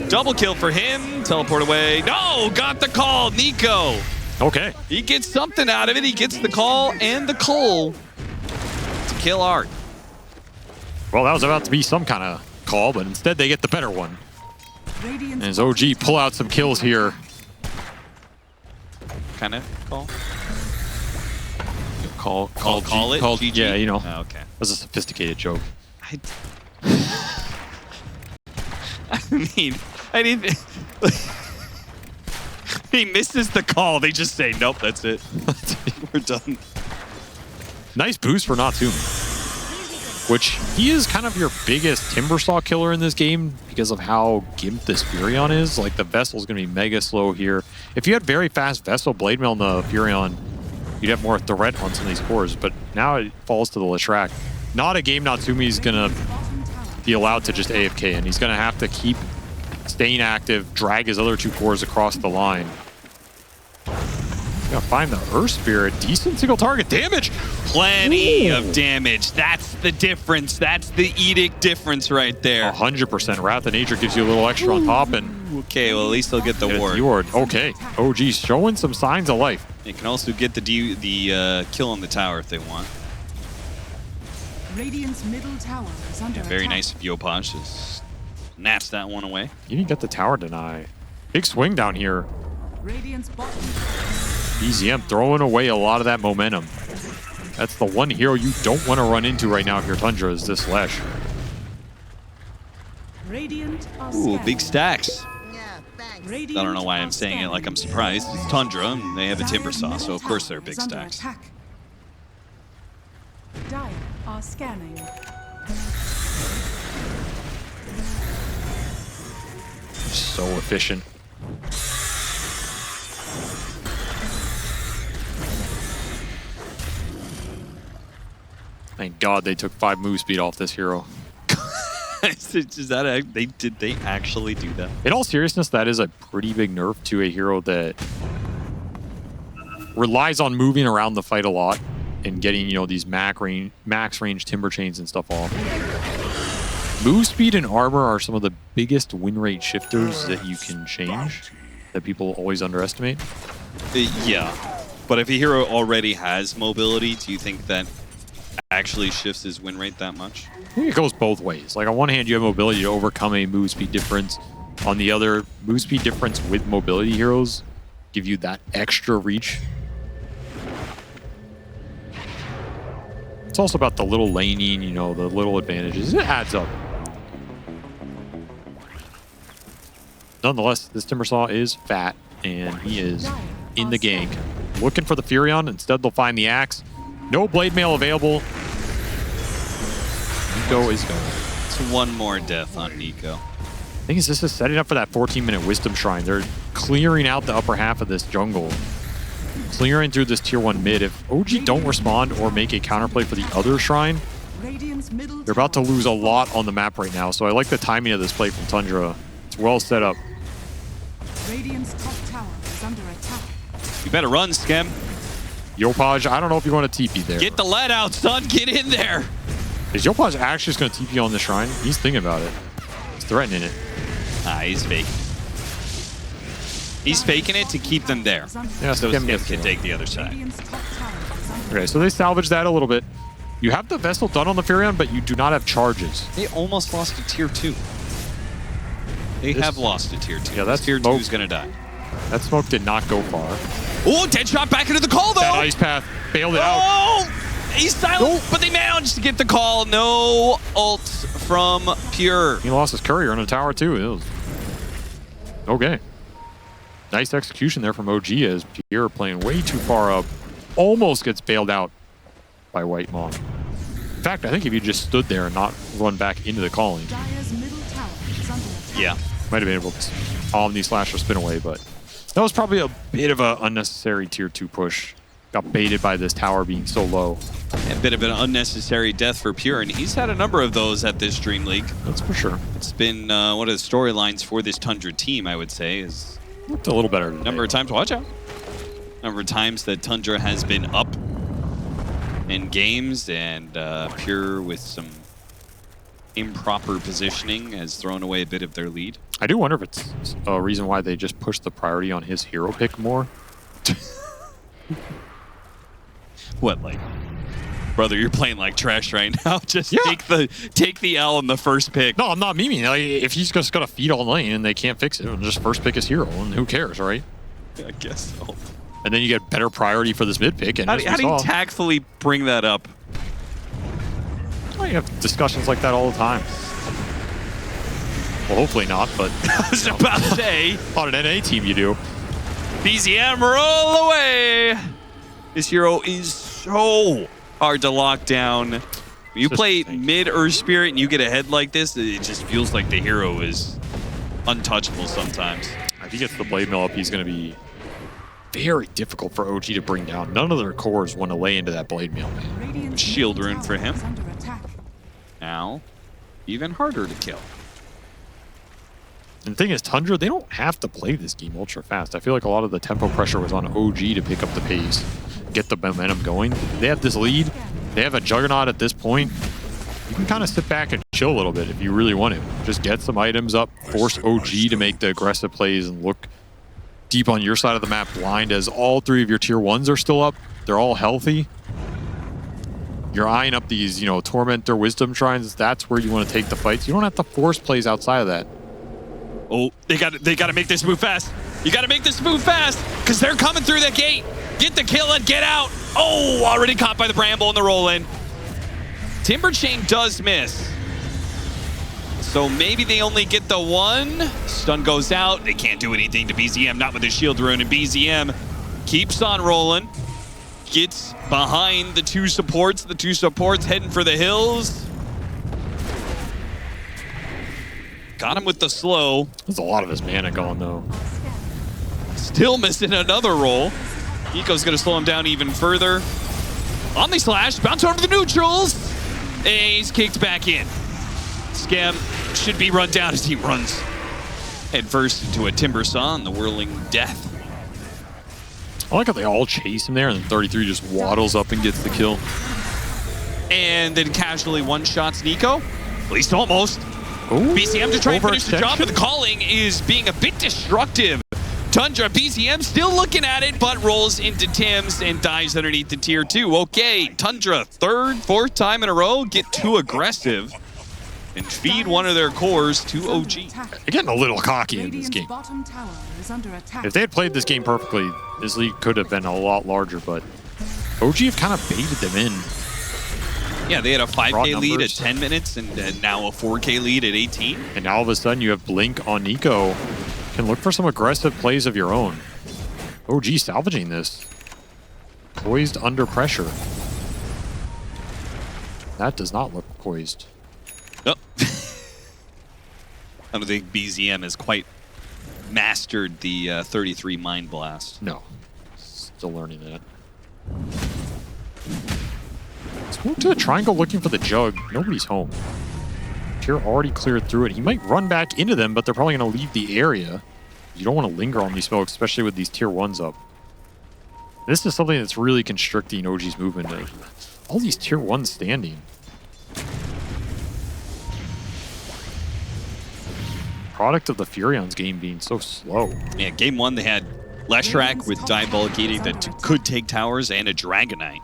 Double kill for him. Teleport away. No, got the call. Nico. Okay. He gets something out of it. He gets the call and the coal to kill Art. Well, that was about to be some kind of call, but instead they get the better one. And as OG pull out some kills here. Kind of call? Call it? GG? Yeah, you know. Oh, okay. That was a sophisticated joke. I mean, he misses the call. They just say, nope, that's it. We're done. Nice boost for Natsumi. Which, he is kind of your biggest Timbersaw killer in this game because of how gimped this Furion is. Like, the Vessel's going to be mega slow here. If you had very fast Vessel Blade Mail in the Furion, you'd have more threat on some of these cores. But now it falls to the Leshrac. Not a game Natsumi's going to be allowed to just AFK, and he's going to have to keep staying active, drag his other 2 cores across the line. Gotta find the Earth Spirit. Decent single target damage. Plenty of damage. That's the difference. That's the edict difference right there. 100%. Wrath of Nature gives you a little extra on top. And okay, well, at least they'll get the ward. Okay. OG showing some signs of life. They can also get the kill on the tower if they want. Radiant's middle tower is under Very attack. nice of Yopaj. Just naps that one away. You didn't get the tower deny. Big swing down here. Radiant's bottom. BZM throwing away a lot of that momentum. That's the one hero you don't want to run into right now if you're Tundra, is this Lesh. Radiant are Ooh, scanning. big stacks. Radiant I don't know why I'm are saying it like I'm scanning. surprised. It's Tundra, and they have a Timber Saw, so of course they're Is big under stacks. attack. Dire are scanning. So efficient. Thank God they took 5 move speed off this hero. Is that did they actually do that? In all seriousness, that is a pretty big nerf to a hero that relies on moving around the fight a lot and getting, you know, these max range timber chains and stuff off. Move speed and armor are some of the biggest win rate shifters that you can change that people always underestimate. Yeah, but if a hero already has mobility, do you think that actually shifts his win rate that much? I think it goes both ways. Like on one hand, you have mobility to overcome a move speed difference. On the other, move speed difference with mobility heroes give you that extra reach. It's also about the little laning, you know, the little advantages. It adds up. Nonetheless, this Timbersaw is fat, and he is in the gank. Looking for the Furion. Instead, they'll find the Axe. No Blade Mail available. Nico is going. It's one more death on Nico. I think this is setting up for that 14-minute Wisdom Shrine. They're clearing out the upper half of this jungle. Clearing through this tier 1 mid. If OG don't respond or make a counterplay for the other shrine, they're about to lose a lot on the map right now. So I like the timing of this play from Tundra. It's well set up. Radiant's top tower is under attack. You better run, Skem. Yopaj, I don't know if you want to TP there. Get the lead out, son. Get in there. Is Yopaj actually just going to TP on the shrine? He's thinking about it. He's threatening it. He's faking. He's faking it to keep them there. Yeah, So Skem Skem can take the other side. Radiant's top tower is under Okay, so they salvaged that a little bit. You have the Vessel done on the Furion, but you do not have charges. They almost lost to tier 2. They have lost to tier 2. Yeah, that's tier 2 is going to die. That smoke did not go far. Oh, dead shot back into the call, though. That ice path bailed it out. Oh, he's silent, but they managed to get the call. No ult from Pure. He lost his courier on the tower, too. It was... Okay. Nice execution there from OG as Pierre playing way too far up. Almost gets bailed out by White Maw. In fact, I think if you just stood there and not run back into the calling, Dire's middle tower is under attack. Yeah. might have been able to Omni Slash or spin away, but that was probably a bit of an unnecessary tier 2 push. Got baited by this tower being so low. A bit of an unnecessary death for Pure, and he's had a number of those at this DreamLeague. That's for sure. It's been one of the storylines for this Tundra team, I would say, is Looked a little better today. number of times, watch out. Number of times that Tundra has been up in games, and Pure with some improper positioning has thrown away a bit of their lead. I do wonder if it's a reason why they just pushed the priority on his hero pick more. What, like, brother, you're playing like trash right now. Just Yeah. take the L in the first pick. No, I'm not memeing. Like, if he's just got to feed all lane and they can't fix it, and just first pick his hero, and who cares, right? I guess so. And then you get better priority for this mid pick. And How as do we you saw, tactfully bring that up? well, you have discussions like that all the time. Well, hopefully not, but I was about to say, on an NA team you do. BZM roll away. This hero is so hard to lock down. When you Just play think. mid Earth Spirit and you get ahead like this, it just feels like the hero is untouchable sometimes. If he gets the blade mill up, he's going to be very difficult for OG to bring down. None of their cores want to lay into that blade mill, man. Radiant's Shield middle rune for tower him. is under attack. Now, even harder to kill. And the thing is, Tundra, they don't have to play this game ultra fast. I feel like a lot of the tempo pressure was on OG to pick up the pace, get the momentum going. They have this lead. They have a juggernaut at this point. You can kind of sit back and chill a little bit if you really want to. Just get some items up, force OG to make the aggressive plays and look deep on your side of the map blind as all 3 of your tier 1s are still up. They're all healthy. You're eyeing up these, you know, Tormentor Wisdom Shrines. That's where you want to take the fights. You don't have to force plays outside of that. Oh, they got to make this move fast. You got to make this move fast because they're coming through that gate. Get the kill and get out. Oh, already caught by the Bramble in the roll-in. Timber Chain does miss. So maybe they only get the one. Stun goes out. They can't do anything to BZM, not with the shield rune. And BZM keeps on rolling. Gets behind the 2 supports. The 2 supports heading for the hills. Got him with the slow. There's a lot of his mana going, though. Still missing another roll. Eco's going to slow him down even further. Omni Slash, bounce over the neutrals. And he's kicked back in. Skem should be run down as he runs head first into a Timber Saw and the whirling death. I like how they all chase him there, and then 33 just waddles up and gets the kill. And then casually one-shots Nico. At least almost. Ooh, BCM to try and finish the job, overextension? but the calling is being a bit destructive. Tundra, BCM still looking at it, but rolls into Tim's and dies underneath the tier 2. Okay, Tundra, fourth time in a row, get too aggressive and feed one of their cores to OG. They're getting a little cocky in this game. Bottom tower is under attack. If they had played this game perfectly, this league could have been a lot larger, but OG have kind of baited them in. Yeah, they had a 5K Raw lead at numbers. 10 minutes and now a 4K lead at 18. And now all of a sudden you have Blink on Nico. Can look for some aggressive plays of your own. OG salvaging this. Poised under pressure. That does not look poised. Oh. I don't think BZM has quite mastered the 33 Mind Blast. No. Still learning that. Let's move to the triangle looking for the jug. Nobody's home. Tier already cleared through it. He might run back into them, but they're probably going to leave the area. You don't want to linger on these smokes, especially with these tier 1s up. This is something that's really constricting OG's movement. All these tier 1s standing. Product of the Furion's game being so slow. Yeah, game 1 they had Leshrac with Diabolic Edict that could take towers and a Dragonite.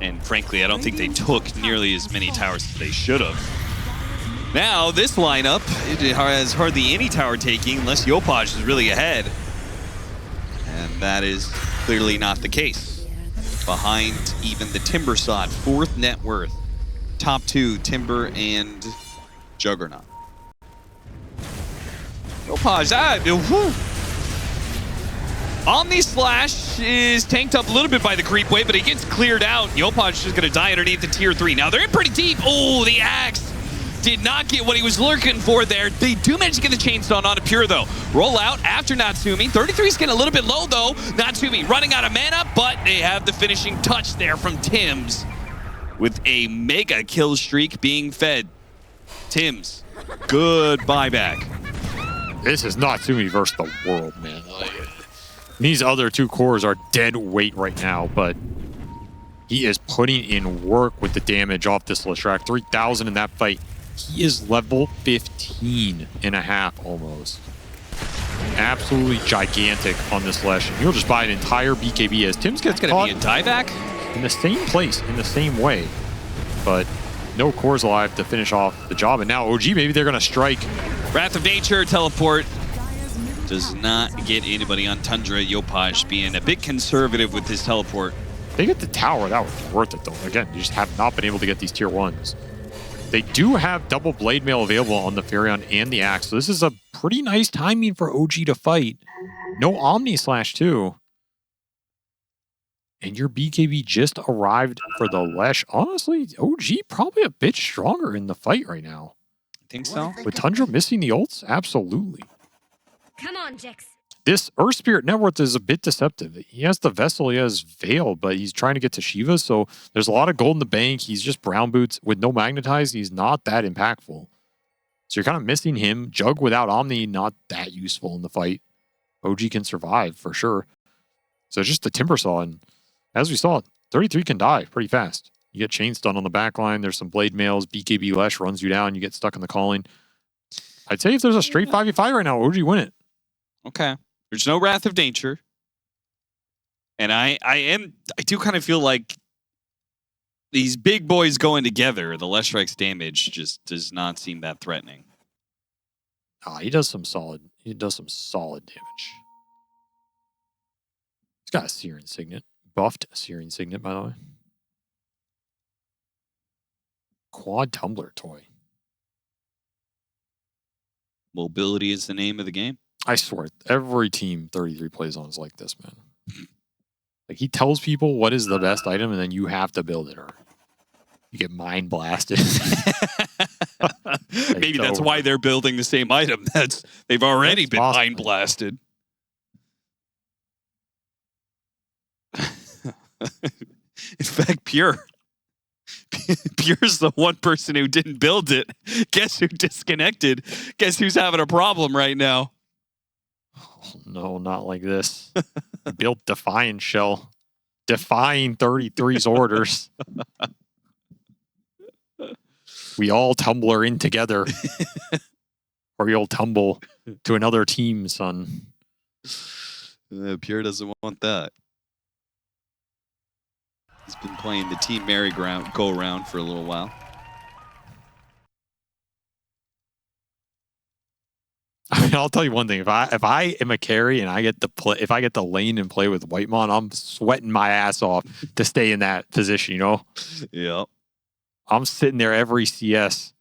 And frankly, I don't think they took nearly as many towers as they should have. Now, this lineup, it has hardly any tower taking unless Yopaj is really ahead. And that is clearly not the case. Behind even the Timber Sod, 4th net worth. Top 2, Timber and Juggernaut. Yopaj, Omni Slash is tanked up a little bit by the creep wave, but he gets cleared out. Yopaj is just going to die underneath the tier 3. Now, they're in pretty deep. Oh, the axe did not get what he was looking for there. They do manage to get the chainstone on a Pure, though. Roll out after Natsumi. 33 is getting a little bit low, though. Natsumi running out of mana, but they have the finishing touch there from Tims with a mega kill streak being fed. Tims, good buyback. This is Natsumi versus the world, man. These other 2 cores are dead weight right now, but he is putting in work with the damage off this Leshrac. 3,000 in that fight. He is level 15 and a half almost. Absolutely gigantic on this Lesh. You'll just buy an entire BKB as Tim's gets It's going to be a dieback? in the same place, in the same way. But no cores alive to finish off the job. And now OG, maybe they're going to strike. Wrath of Nature teleport does not get anybody on Tundra. Yopaj being a bit conservative with his teleport. They get the tower. That was worth it, though. Again, you just have not been able to get these tier 1s. They do have double blade mail available on the Furion and the Axe. So this is a pretty nice timing for OG to fight. No Omni Slash, too. And your BKB just arrived for the Lesh. Honestly, OG probably a bit stronger in the fight right now. Think so? With Tundra missing the ults? Absolutely. Come on, Jix. This Earth Spirit net worth is a bit deceptive. He has the Vessel, he has Veil, but he's trying to get to Shiva, so there's a lot of gold in the bank. He's just brown boots. With no Magnetize, he's not that impactful. So you're kind of missing him. Jug without Omni, not that useful in the fight. OG can survive, for sure. So it's just the Timber Saw, and as we saw, 33 can die pretty fast. You get chain stun on the back line, there's some blade mails, BKB Lesh runs you down, you get stuck in the calling. I'd say if there's a straight 5v5 right now, OG win it. Okay. There's no Wrath of Nature. And I do kind of feel like these big boys going together, the Leshrac's damage just does not seem that threatening. He does some solid damage. He's got a Searing Signet. Buffed Searing Signet, by the way. Quad Tumbler toy. Mobility is the name of the game. I swear, every team 33 plays on is like this, man. Like, he tells people what is the best item, and then you have to build it, or you get mind blasted. Maybe that's why they're building the same item. They've already been possible. mind blasted. In fact, Pure Pure's the one person who didn't build it. Guess who disconnected? Guess who's having a problem right now? Oh, no, not like this. Built Defiant Shell. Defying 33's orders. We all tumbler in together. Or you'll tumble to another team, son. Pure doesn't want that. He's been playing the team merry-go-round for a little while. I mean, I'll tell you one thing. If I am a carry and I get to play, if I get to lane and play with Whitemon, I'm sweating my ass off to stay in that position. You know? Yep. I'm sitting there every CS,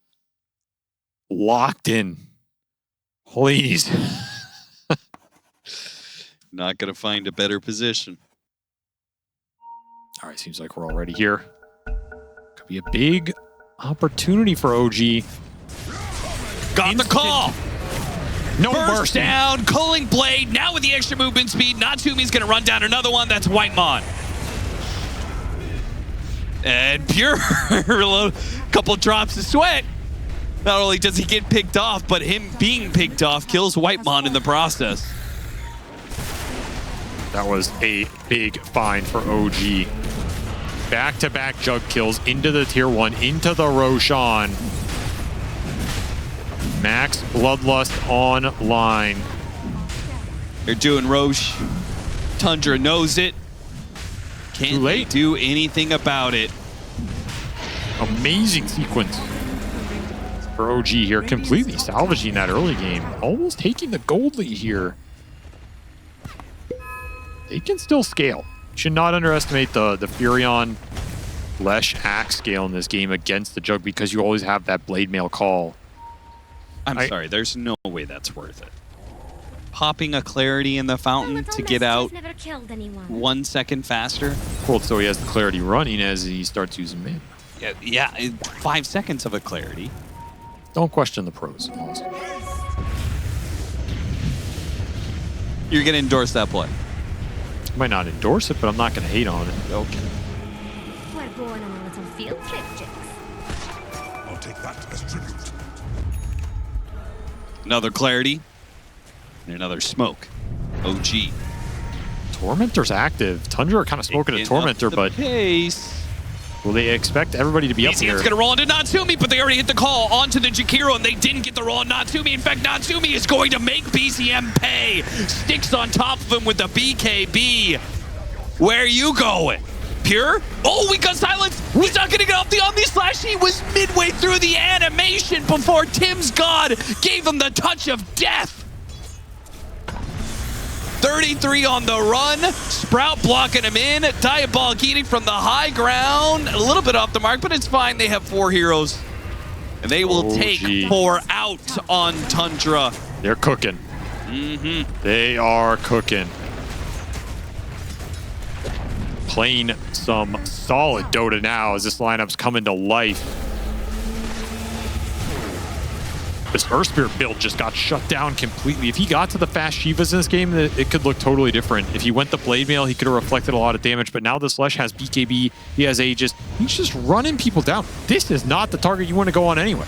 locked in. Please. Not gonna find a better position. All right, seems like we're already here. Could be a big opportunity for OG. Got the call. No Burst bursting. down, Culling Blade. Now with the extra movement speed, Natsumi's going to run down another one. That's Whitemon. And Pure, a couple drops of sweat. Not only does he get picked off, but him being picked off kills Whitemon in the process. That was a big find for OG. Back-to-back jug kills into the tier 1, into the Roshan. Max Bloodlust online. They're doing Roche. Tundra knows it. Can't they do anything about it? Amazing sequence for OG here. Completely salvaging that early game. Almost taking the gold lead here. They can still scale. Should not underestimate the Furion Lesh axe scale in this game against the Jug because you always have that blade mail call. I'm sorry, there's no way that's worth it. Popping a Clarity in the fountain to get out 1 second faster. Well, so he has the Clarity running as he starts using mana. Yeah, 5 seconds of a Clarity. Don't question the pros. You're going to endorse that play. I might not endorse it, but I'm not going to hate on it. Okay. We're going on a little field trip, Jix. I'll take that as tribute. Another Clarity. And another Smoke. OG. Tormentor's active. Tundra are kind of smoking a Tormentor, but pace. will they expect everybody to be up here? It's going to roll into Natsumi, but they already hit the call onto the Jakiro, and they didn't get the roll on Natsumi. In fact, Natsumi is going to make BCM pay. Sticks on top of him with the BKB. Where are you going? Pure? Oh, we got silence. He's not going to get off the Omni Slash. He was midway through the animation before Tim's God gave him the touch of death. 33 on the run. Sprout blocking him in. Diabolic eating from the high ground. A little bit off the mark, but it's fine. They have 4 heroes. And they will take 4 out on Tundra. They're cooking. They are cooking. Playing some solid Dota now as this lineup's coming to life. This Earth Spirit build just got shut down completely. If he got to the fast Shivas in this game, it could look totally different. If he went the Blade Mail, he could have reflected a lot of damage, but now this Lesh has BKB, he has Aegis. He's just running people down. This is not the target you want to go on anyway.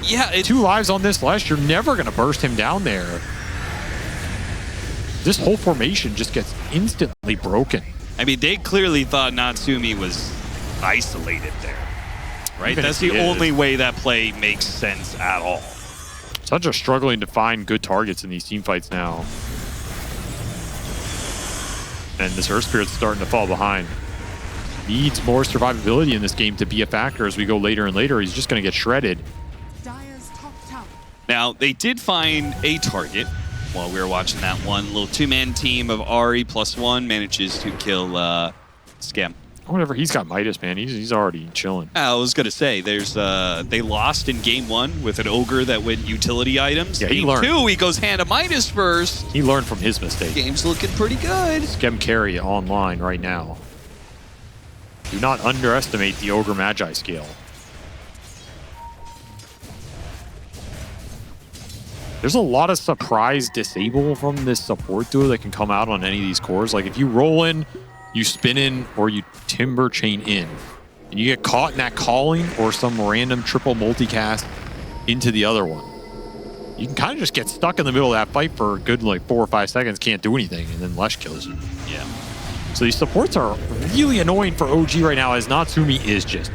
Yeah, 2 lives on this Lesh, you're never going to burst him down there. This whole formation just gets instantly broken. I mean, they clearly thought Natsumi was isolated there. Right? Even That's if the he is. only way that play makes sense at all. Tundra struggling to find good targets in these team fights now. And this Earth Spirit's starting to fall behind. Needs more survivability in this game to be a factor as we go later and later. He's just going to get shredded. Dire's top tower. Now, they did find a target while we were watching that one. Little 2-man team of Ari +1 manages to kill Scam. Whatever, he's got Midas, man. He's already chilling. I was gonna say, there's they lost in game 1 with an ogre that went utility items. Yeah, he game learned. 2, he goes hand of Midas first. He learned from his mistake. Game's looking pretty good. Skem carry online right now. Do not underestimate the Ogre Magi scale. There's a lot of surprise disable from this support duo that can come out on any of these cores. Like if you roll in, you spin in, or you timber chain in. and you get caught in that calling or some random triple multicast into the other one, you can kind of just get stuck in the middle of that fight for a good like 4 or 5 seconds, can't do anything, and then Lesh kills you. Yeah. So these supports are really annoying for OG right now, as Natsumi is just,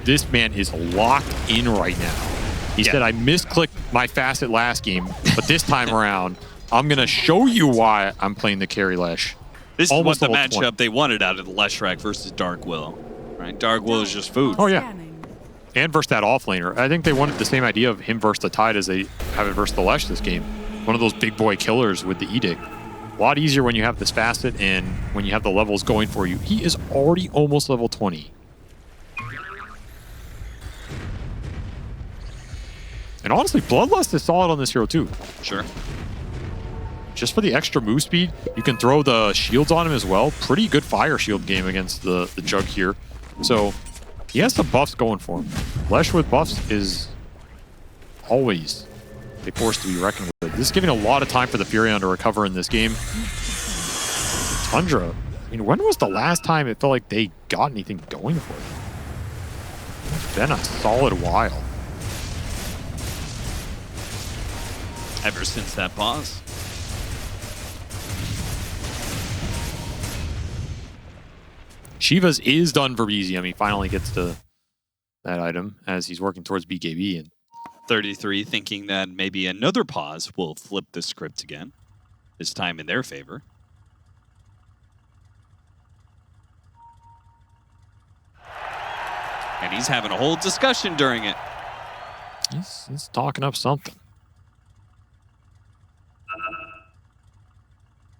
this man is locked in right now. He said, I misclicked my facet last game, but this time around, I'm going to show you why I'm playing the carry Lesh. This is what Almost the level matchup 20. they wanted out of the Leshrac versus Dark Willow. Right? Dark Willow is just food. Oh, yeah. Scanning. And versus that offlaner. I think they wanted the same idea of him versus the Tide as they have it versus the Lesh this game. One of those big boy killers with the Edict. A lot easier when you have this facet and when you have the levels going for you. He is already almost level 20. And honestly, Bloodlust is solid on this hero too. Sure. Just for the extra move speed, you can throw the shields on him as well. Pretty good fire shield game against the Jug here. So he has some buffs going for him. Lesh with buffs is always a force to be reckoned with. This is giving a lot of time for the Furion to recover in this game. Tundra, I mean, when was the last time it felt like they got anything going for them? It's been a solid while. Ever since that pause. Shivas is done for BZM. He finally gets to that item as he's working towards BKB. And 33 thinking that maybe another pause will flip the script again. This time in their favor. And he's having a whole discussion during it. he's talking up something.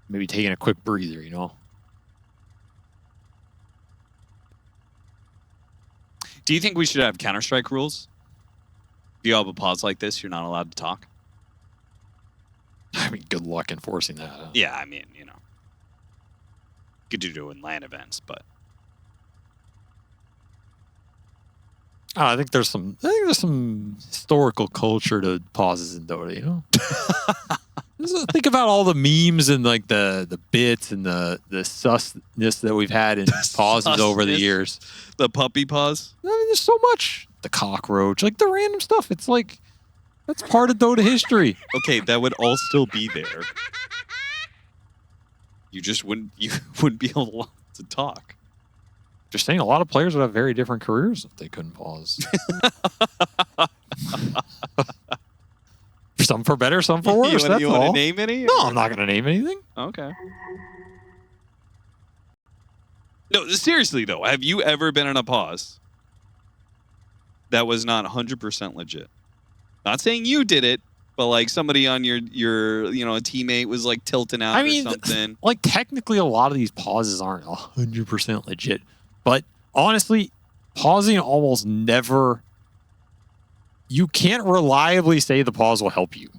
Maybe taking a quick breather, you know? Do you think we should have Counter-Strike rules? If you have a pause like this, you're not allowed to talk? I mean, good luck enforcing that. Huh? Yeah, I mean, you know. Could do it in LAN events, but... I think there's some historical culture to pauses in Dota, you know? Just think about all the memes and like the bits and the susness that we've had in pauses over the years. The puppy pause? I mean, there's so much. The cockroach, like the random stuff. It's like, that's part of Dota history. Okay, that would all still be there. You wouldn't be allowed to talk. Just saying, a lot of players would have very different careers if they couldn't pause. Some for better, some for worse. You want to name any? No, I'm not going to name anything. Okay. No, seriously though, have you ever been in a pause that was not 100% legit? Not saying you did it, but like somebody on your a teammate was like tilting out or something. Like technically a lot of these pauses aren't 100% legit. But honestly, pausing almost never... You can't reliably say the pause will help you.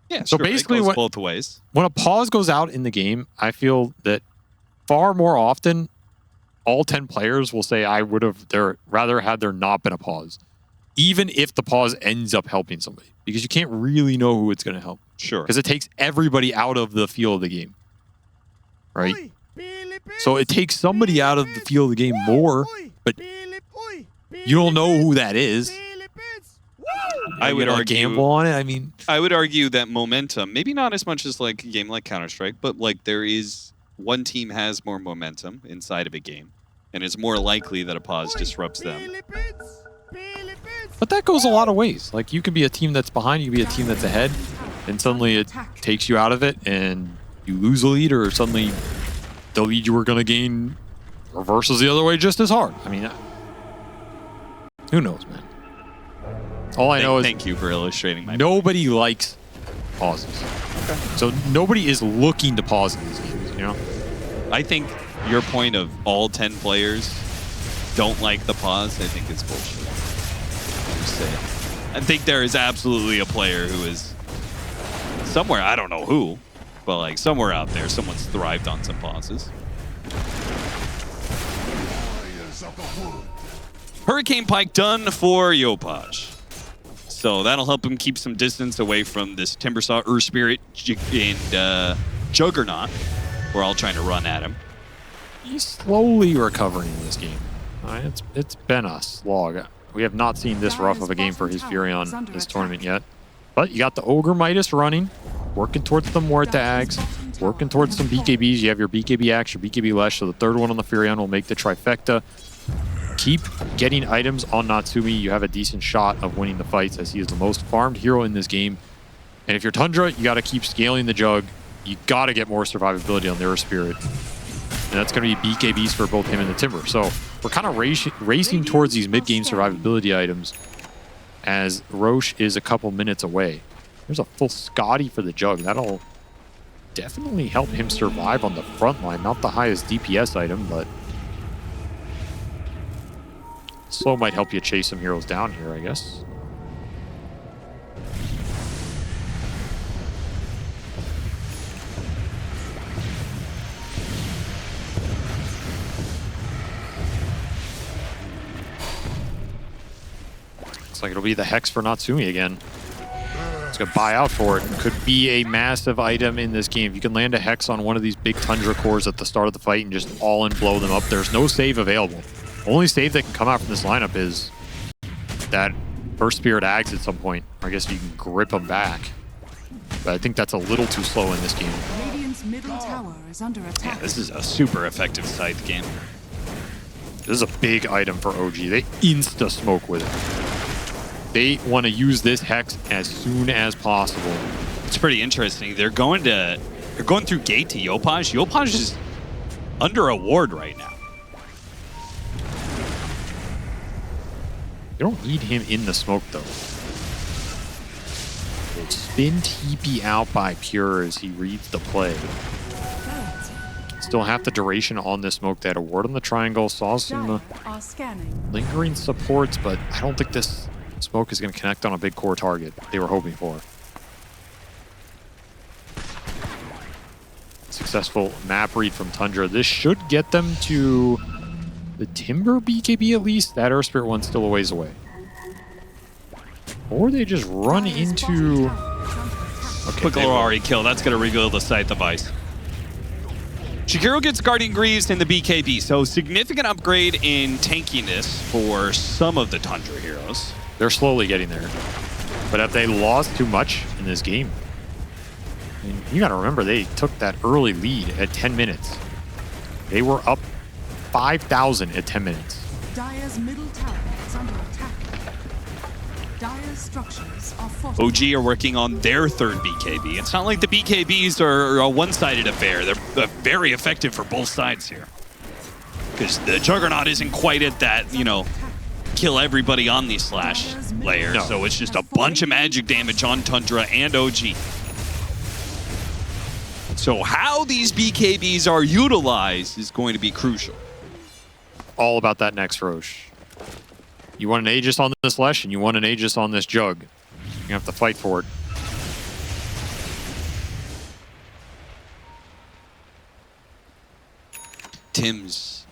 Yeah, so sure, basically it goes both ways. When a pause goes out in the game, I feel that far more often, all 10 players will say, I would have rather had there not been a pause. Even if the pause ends up helping somebody. Because you can't really know who it's going to help. Sure. Because it takes everybody out of the feel of the game. Right? So it takes somebody out of the feel of the game more, but you don't know who that is. I would argue gamble on it. I mean, I would argue that momentum, maybe not as much as like a game like Counter-Strike, but like there is one team has more momentum inside of a game, and it's more likely that a pause disrupts them. But that goes a lot of ways. Like you can be a team that's behind, you can be a team that's ahead, and suddenly it takes you out of it, and you lose a lead, or suddenly the lead you were going to gain reverses the other way just as hard. I mean, who knows, man? All I know is thank you for illustrating my nobody likes pauses. Okay. So nobody is looking to pause in these games, you know? I think your point of all 10 players don't like the pause, I think it's bullshit. I think there is absolutely a player who is somewhere, I don't know who, but like somewhere out there, someone's thrived on some pauses. Hurricane Pike done for Yopaj. So that'll help him keep some distance away from this Timbersaw, Spirit, and Juggernaut. We're all trying to run at him. He's slowly recovering in this game. It's been a slog. We have not seen this rough of a game for his Furion this tournament yet. But you got the Ogre Midas running, working towards the Mortags, working towards some BKBs. You have your BKB Axe, your BKB Lesh, so the third one on the Furion will make the trifecta. Keep getting items on Natsumi. You have a decent shot of winning the fights as he is the most farmed hero in this game. And if you're Tundra, you got to keep scaling the Jug. You got to get more survivability on their Spirit. And that's going to be BKBs for both him and the Timber. So we're kind of racing towards these mid-game survivability items as Roche is a couple minutes away. There's a full Scotty for the Jug. That'll definitely help him survive on the front line. Not the highest DPS item, but slow might help you chase some heroes down here, I guess. Looks like it'll be the Hex for Natsumi again. It's going to buy out for it. Could be a massive item in this game. If you can land a Hex on one of these big Tundra cores at the start of the fight and just all in blow them up, there's no save available. Only save that can come out from this lineup is that Burst Spirit Ags at some point. I guess you can grip them back. But I think that's a little too slow in this game. Radiant's middle tower is under attack. Yeah, this is a super effective scythe game. This is a big item for OG. They insta-smoke with it. They want to use this Hex as soon as possible. It's pretty interesting. They're going through gate to Yopaj. Yopaj is under a ward right now. You don't need him in the smoke, though. Spin TP out by Pure as he reads the play. Still have the duration on this smoke. They had a ward on the triangle. Saw some lingering supports, but I don't think this smoke is going to connect on a big core target they were hoping for. Successful map read from Tundra. This should get them to the Timber BKB at least. That Earth Spirit one's still a ways away. Or they just run into... Okay, Quick little already kill. That's going to reveal the scythe device. Shakiro gets Guardian Greaves in the BKB, so significant upgrade in tankiness for some of the Tundra heroes. They're slowly getting there. But have they lost too much in this game? I mean, you got to remember, they took that early lead at 10 minutes. They were up 5,000 at 10 minutes. Dire's middle tower is under attack. Dire's structures are fortified. OG are working on their third BKB. It's not like the BKBs are a one-sided affair. They're very effective for both sides here. Because the Juggernaut isn't quite at that, you know, kill everybody on the slash layer. No. So it's just a bunch of magic damage on Tundra and OG. So how these BKBs are utilized is going to be crucial. All about that next Roche. You want an Aegis on this Lesh, and you want an Aegis on this Jug. You have to fight for it. Tim's.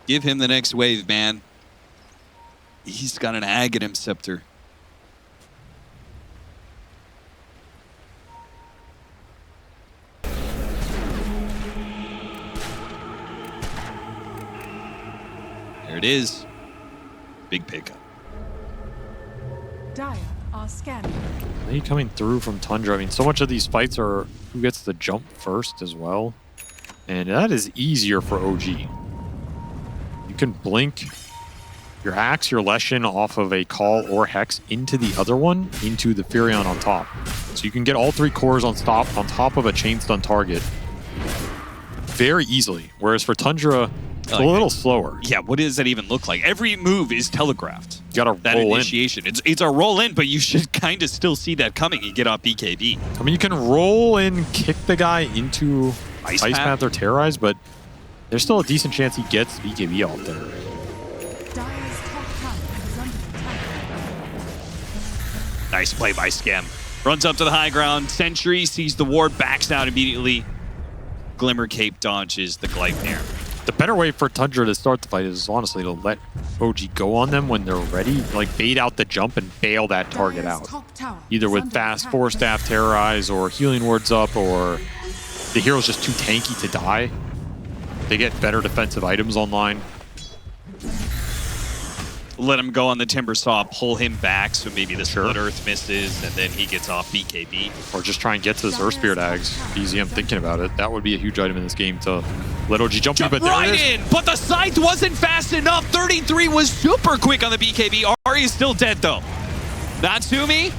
Give him the next wave, man. He's got an Aghanim Scepter. There it is. Big pickup. Dire are scanning. Are coming through from Tundra? I mean, so much of these fights are who gets the jump first as well. And that is easier for OG. You can blink your Axe, your Leshen off of a Call or Hex into the other one, into the Furion on top. So you can get all three cores on top of a chain stun target very easily. Whereas for Tundra, it's a little slower. Yeah, what does that even look like? Every move is telegraphed. You gotta that roll initiation. in. It's a roll in, but you should kind of still see that coming and get off BKB. I mean, you can roll in, kick the guy into Ice Path or Terrorize, but there's still a decent chance he gets BKB out there. Dire's top tower is under attack. Nice play by Skem. Runs up to the high ground. Sentry sees the ward, backs out immediately. Glimmer Cape dodges the Gleipnir. The better way for Tundra to start the fight is honestly to let OG go on them when they're ready. Like bait out the jump and bail that target out. Either with fast Force Staff Terrorize or healing wards up, or the hero's just too tanky to die. They get better defensive items online. let him go on the Timber Saw, pull him back, so maybe the Split Earth misses, and then he gets off BKB. Or just try and get to his Earth Spirit Ags. Easy, I'm thinking about it. That would be a huge item in this game to let OG jump in, but right there it is. in, but the Scythe wasn't fast enough. 33 was super quick on the BKB. Ari is still dead, though. Natsumi,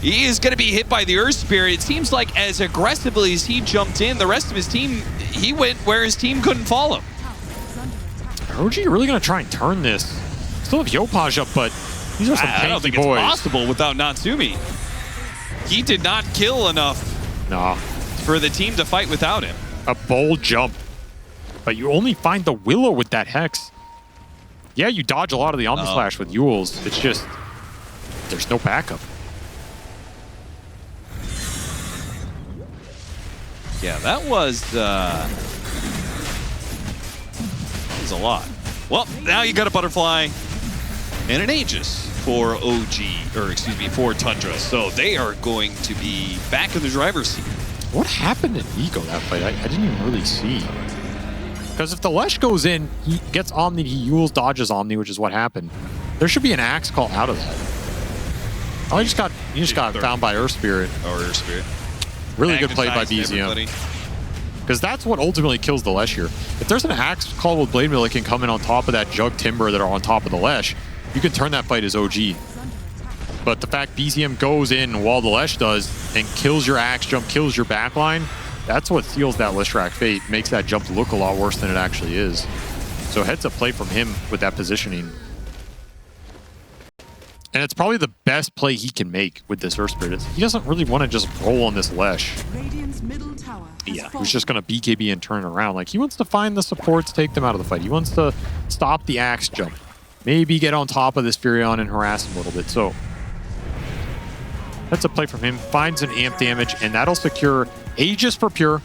he is going to be hit by the Earth Spirit. It seems like as aggressively as he jumped in, the rest of his team, he went where his team couldn't follow. OG really going to try and turn this. Still have Yopaj up, but these are some I don't think boys. it's possible without Natsumi. He did not kill enough for the team to fight without him. A bold jump, but you only find the Willow with that Hex. Yeah, you dodge a lot of the Omni Slash with Yules. It's just, there's no backup. Yeah, that was a lot. Well, now you got a Butterfly and an Aegis for for Tundra. So they are going to be back in the driver's seat. What happened in Nico that fight? I didn't even really see. Because if the Lesh goes in, he gets Omni, he Yules dodges Omni, which is what happened. There should be an Axe call out of that. Oh, he just got found by Earth Spirit. Or Earth Spirit. Really good play by BZM. Because that's what ultimately kills the Lesh here. If there's an Axe call with Blade Mill that can come in on top of that Jug Timber that are on top of the Lesh, you can turn that fight as OG. But the fact BZM goes in while the Lesh does and kills your Axe jump, kills your backline, that's what seals that Lishrak fate, makes that jump look a lot worse than it actually is. So heads up play from him with that positioning. And it's probably the best play he can make with this Earth Spirit. He doesn't really want to just roll on this Lesh. Radiant's middle tower has fallen. He's just going to BKB and turn around. Like, he wants to find the supports, take them out of the fight. He wants to stop the Axe jump. Maybe get on top of this Furion and harass him a little bit. So that's a play from him. Finds an amp damage, and that'll secure Aegis for Pure,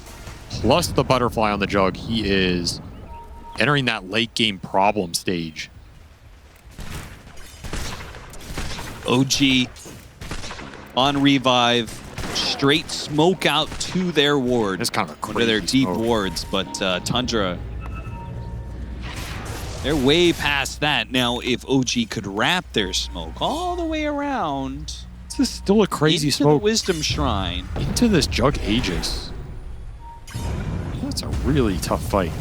plus the Butterfly on the Jug. He is entering that late game problem stage. OG on revive, straight smoke out to their ward. It's kind of a one of their deep wards, but Tundra, they're way past that. Now, if OG could wrap their smoke all the way around, this is still a crazy into smoke. The Wisdom Shrine. Into this Jug Aegis. That's a really tough fight.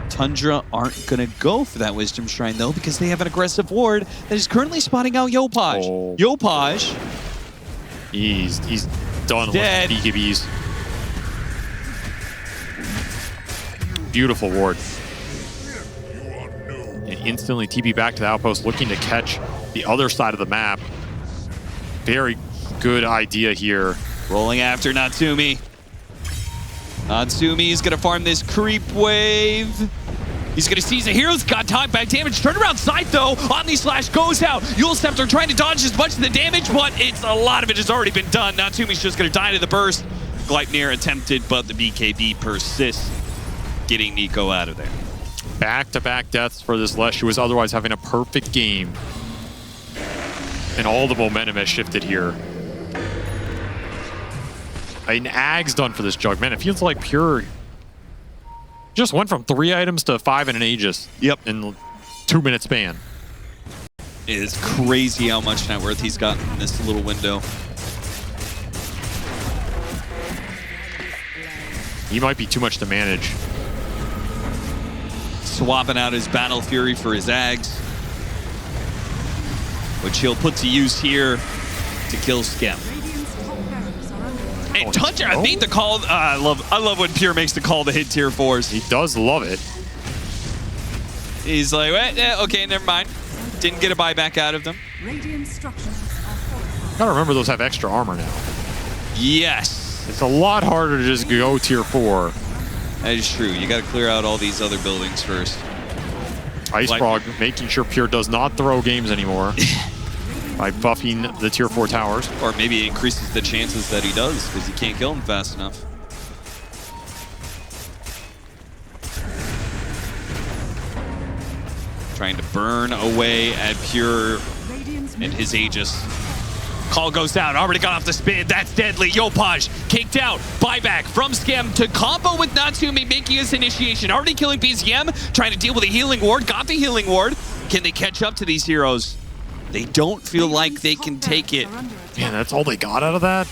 Tundra aren't going to go for that Wisdom Shrine, though, because they have an aggressive ward that is currently spotting out Yopaj. Oh. Yopaj. He's done dead. With BKBs. Beautiful ward. And instantly TP back to the outpost, looking to catch the other side of the map. Very good idea here. Rolling after Natsumi. Natsumi is going to farm this creep wave. He's going to seize the heroes. Got time back damage. Turnaround side, though. Omni Slash goes out. Yule Scepter trying to dodge as much of the damage, but a lot of it has already been done. Natsumi's just going to die to the burst. Gleipnir attempted, but the BKB persists, getting Nico out of there. Back-to-back deaths for this Lesh, who was otherwise having a perfect game. And all the momentum has shifted here. An Ag's done for this Jug. Man, it feels like Pure just went from 3 items to 5 and an Aegis. Yep. In a 2-minute span. It is crazy how much net worth he's got in this little window. He might be too much to manage. Swapping out his Battle Fury for his Ags, which he'll put to use here to kill Skem. And Tundra made the call. I love when Pure makes the call to hit tier 4s. He does love it. He's like, well, okay, never mind. Didn't get a buyback out of them. Radiant structures are fortified. Gotta remember those have extra armor now. Yes. It's a lot harder to just go tier 4. That is true. You got to clear out all these other buildings first. Ice Frog making sure Pure does not throw games anymore by buffing the tier 4 towers. Or maybe it increases the chances that he does because he can't kill him fast enough. Trying to burn away at Pure and his Aegis. Call goes out, already got off the spin, that's deadly. Yopaj kicked out, buyback from Skem to combo with Natsumi, making his initiation. Already killing BZM, trying to deal with a healing ward, got the healing ward. Can they catch up to these heroes? They don't feel like they can take it. Man, that's all they got out of that?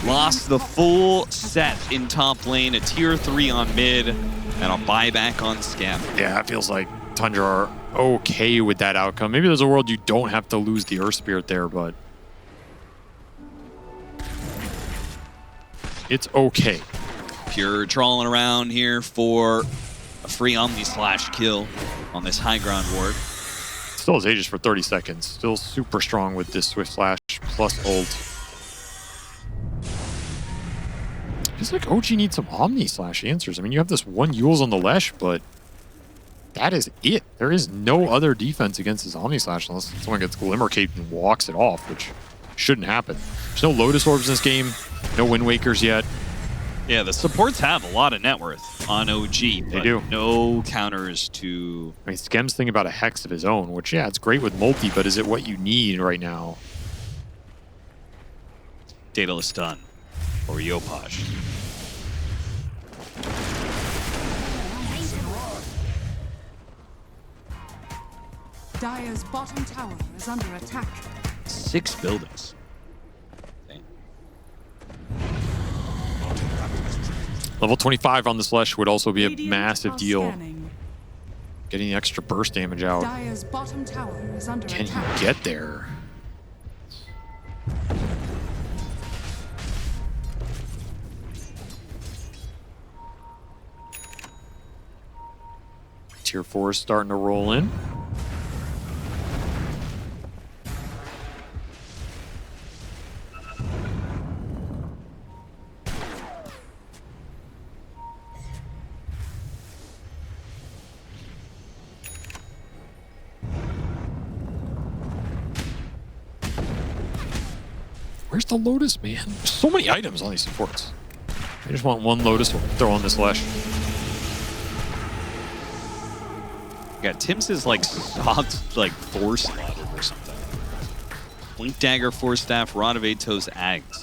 Lost the full set in top lane, a tier 3 on mid, and a buyback on scam. Yeah, it feels like Tundra are okay with that outcome. Maybe there's a world you don't have to lose the Earth Spirit there, but it's okay. Pure trawling around here for a free Omni Slash kill on this high ground ward. Still has Aegis for 30 seconds. Still super strong with this Swift Slash plus ult. Feels like OG needs some Omni Slash answers. I mean, you have this one Yules on the Lesh, but that is it. There is no other defense against this Omni Slash unless someone gets Glimmer Cape and walks it off, which shouldn't happen. There's no Lotus Orbs in this game. No Wind Wakers yet. Yeah, the supports have a lot of net worth on OG. They do. No counters to... I mean, Skem's thinking about a Hex of his own, which, yeah, it's great with multi, but is it what you need right now? Daedalus Stun or Yopaj. Dire's bottom tower is under attack. 6 buildings. Okay. Level 25 on this Lesh would also be a Radiant massive are deal. scanning. Getting the extra burst damage out. Dire's bottom tower is under Can attack. he get there? Tier 4 is starting to roll in. Where's the Lotus, man? There's so many items on these supports. I just want one Lotus to throw on this Lesh. Yeah, Tim's like soft, like Force Slaughter or something. Blink Dagger, Force Staff, Rod of Atos, Ags.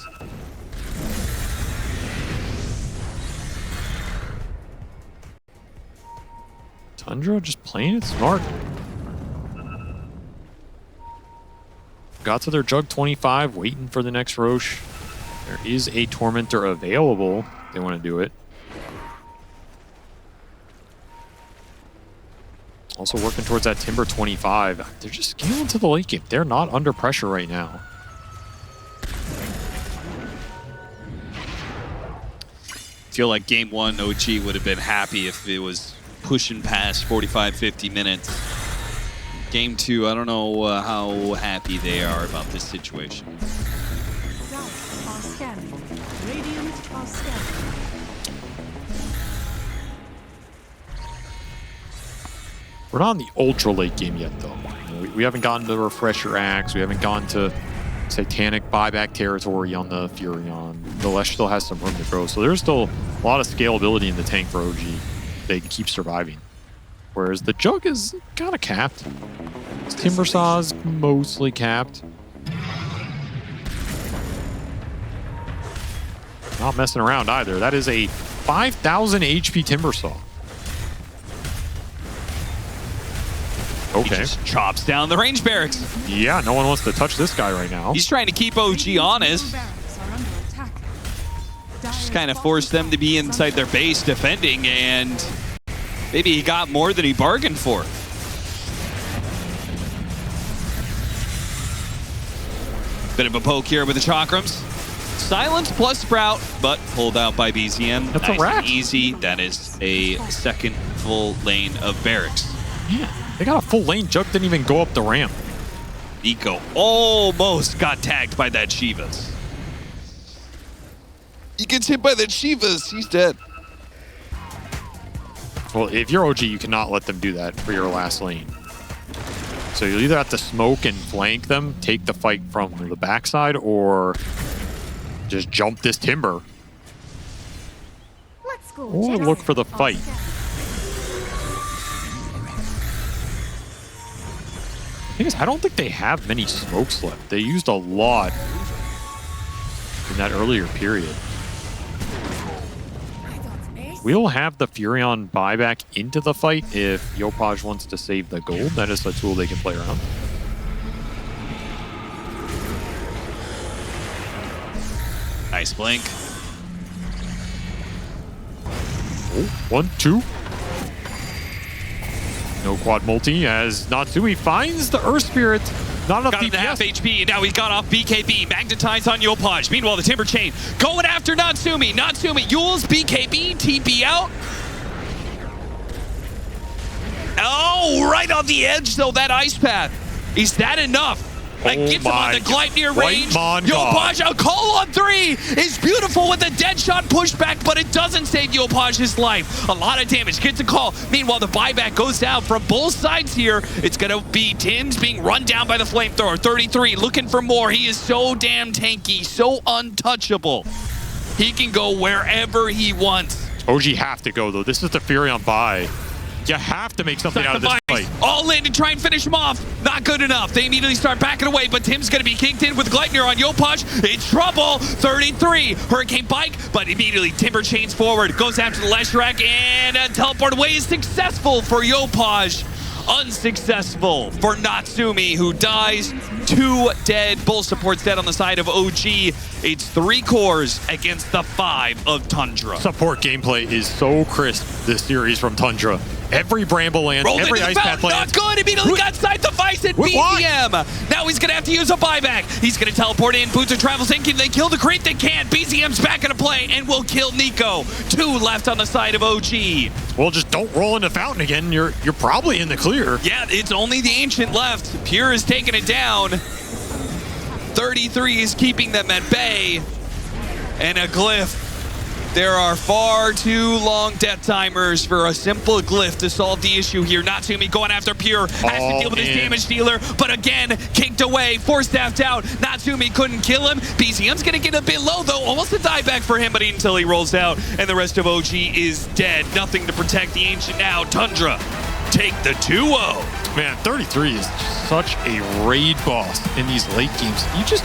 Tundra just playing it smart. Got to their Jug 25, waiting for the next Roche. There is a Tormentor available if they want to do it. Also working towards that Timber 25. They're just scaling to the late game. They're not under pressure right now. Feel like game 1 OG would have been happy if it was pushing past 45, 50 minutes. Game 2, I don't know how happy they are about this situation. Dire are scanning. Radiant are scanning. We're not in the ultra late game yet, though. We haven't gotten to Refresher Axe. We haven't gone to Satanic buyback territory on the Furion. The Lesh still has some room to grow, so there's still a lot of scalability in the tank for OG. They can keep surviving. Whereas the Jug is kind of capped. Timbersaw is mostly capped. Not messing around either. That is a 5,000 HP Timbersaw. He Okay. just chops down the range barracks. Yeah, no one wants to touch this guy right now. He's trying to keep OG honest. Barracks are under attack. Just kind of forced them to be inside their base defending, and maybe he got more than he bargained for. Bit of a poke here with the Chakrams. Silence plus Sprout, but pulled out by BZM. That's a nice rack. and easy. That is a second full lane of barracks. Yeah, they got a full lane. Jug didn't even go up the ramp. Nico almost got tagged by that Shivas. He gets hit by that Shivas. He's dead. Well, if you're OG, you cannot let them do that for your last lane. So you'll either have to smoke and flank them, take the fight from the backside, or just jump this Timber, Let's go. or Jess. look for the fight. The thing is, I don't think they have many smokes left. They used a lot in that earlier period. I got this. We'll have the Furion buyback into the fight if Yopaj wants to save the gold. That is a tool they can play around. Nice blink. Oh, 1, 2. No quad multi as Natsui finds the Earth Spirit. Not enough Got him to half DPS. HP, and now he's got off BKB. Magnetized on Yopaj. Meanwhile, the Timber Chain going after Natsumi. Natsumi, Yules, BKB, TP out. Oh, right on the edge, though, that Ice Path. Is that enough? That Oh gets him on my the Gleipnir White range. Mon Yopaj, God. a call on 3 is beautiful with a dead shot pushback, but it doesn't save Yopaj's life. A lot of damage, gets a call. Meanwhile, the buyback goes down from both sides here. It's going to be Tins being run down by the flamethrower. 33 looking for more. He is so damn tanky, so untouchable. He can go wherever he wants. OG have to go, though. This is the Furion buy. You have to make something out of this fight. All in to try and finish him off. Not good enough. They immediately start backing away, but Tim's going to be kicked in with Gleipnir on Yopaj. It's trouble. 33. Hurricane Bike, but immediately Timber chains forward. Goes after the Leshrac, and a teleport away is successful for Yopaj. Unsuccessful for Natsumi, who dies. 2 dead. Bull support's dead on the side of OG. It's 3 cores against the 5 of Tundra. Support gameplay is so crisp this series from Tundra. Every Bramble land, Rolled every into the Ice Path fountain, land. not good. Immediately got side device and Wait, why? BZM. Now he's going to have to use a buyback. He's going to teleport in. Boots of Travels in. Can they kill the creep? They can't. BZM's back into play and will kill Nico. 2 left on the side of OG. Well, just don't roll into fountain again. You're probably in the clear. Yeah, it's only the Ancient left. Pure is taking it down. 33 is keeping them at bay. And a glyph. There are far too long death timers for a simple glyph to solve the issue here. Natsumi going after Pure. Has to deal with his damage dealer, but again, kicked away. 4-staffed out. Natsumi couldn't kill him. BZM's going to get a bit low, though. Almost a dieback for him, but until he rolls out, and the rest of OG is dead. Nothing to protect the Ancient now. Tundra take the 2-0. Man, 33 is such a raid boss in these late games. You just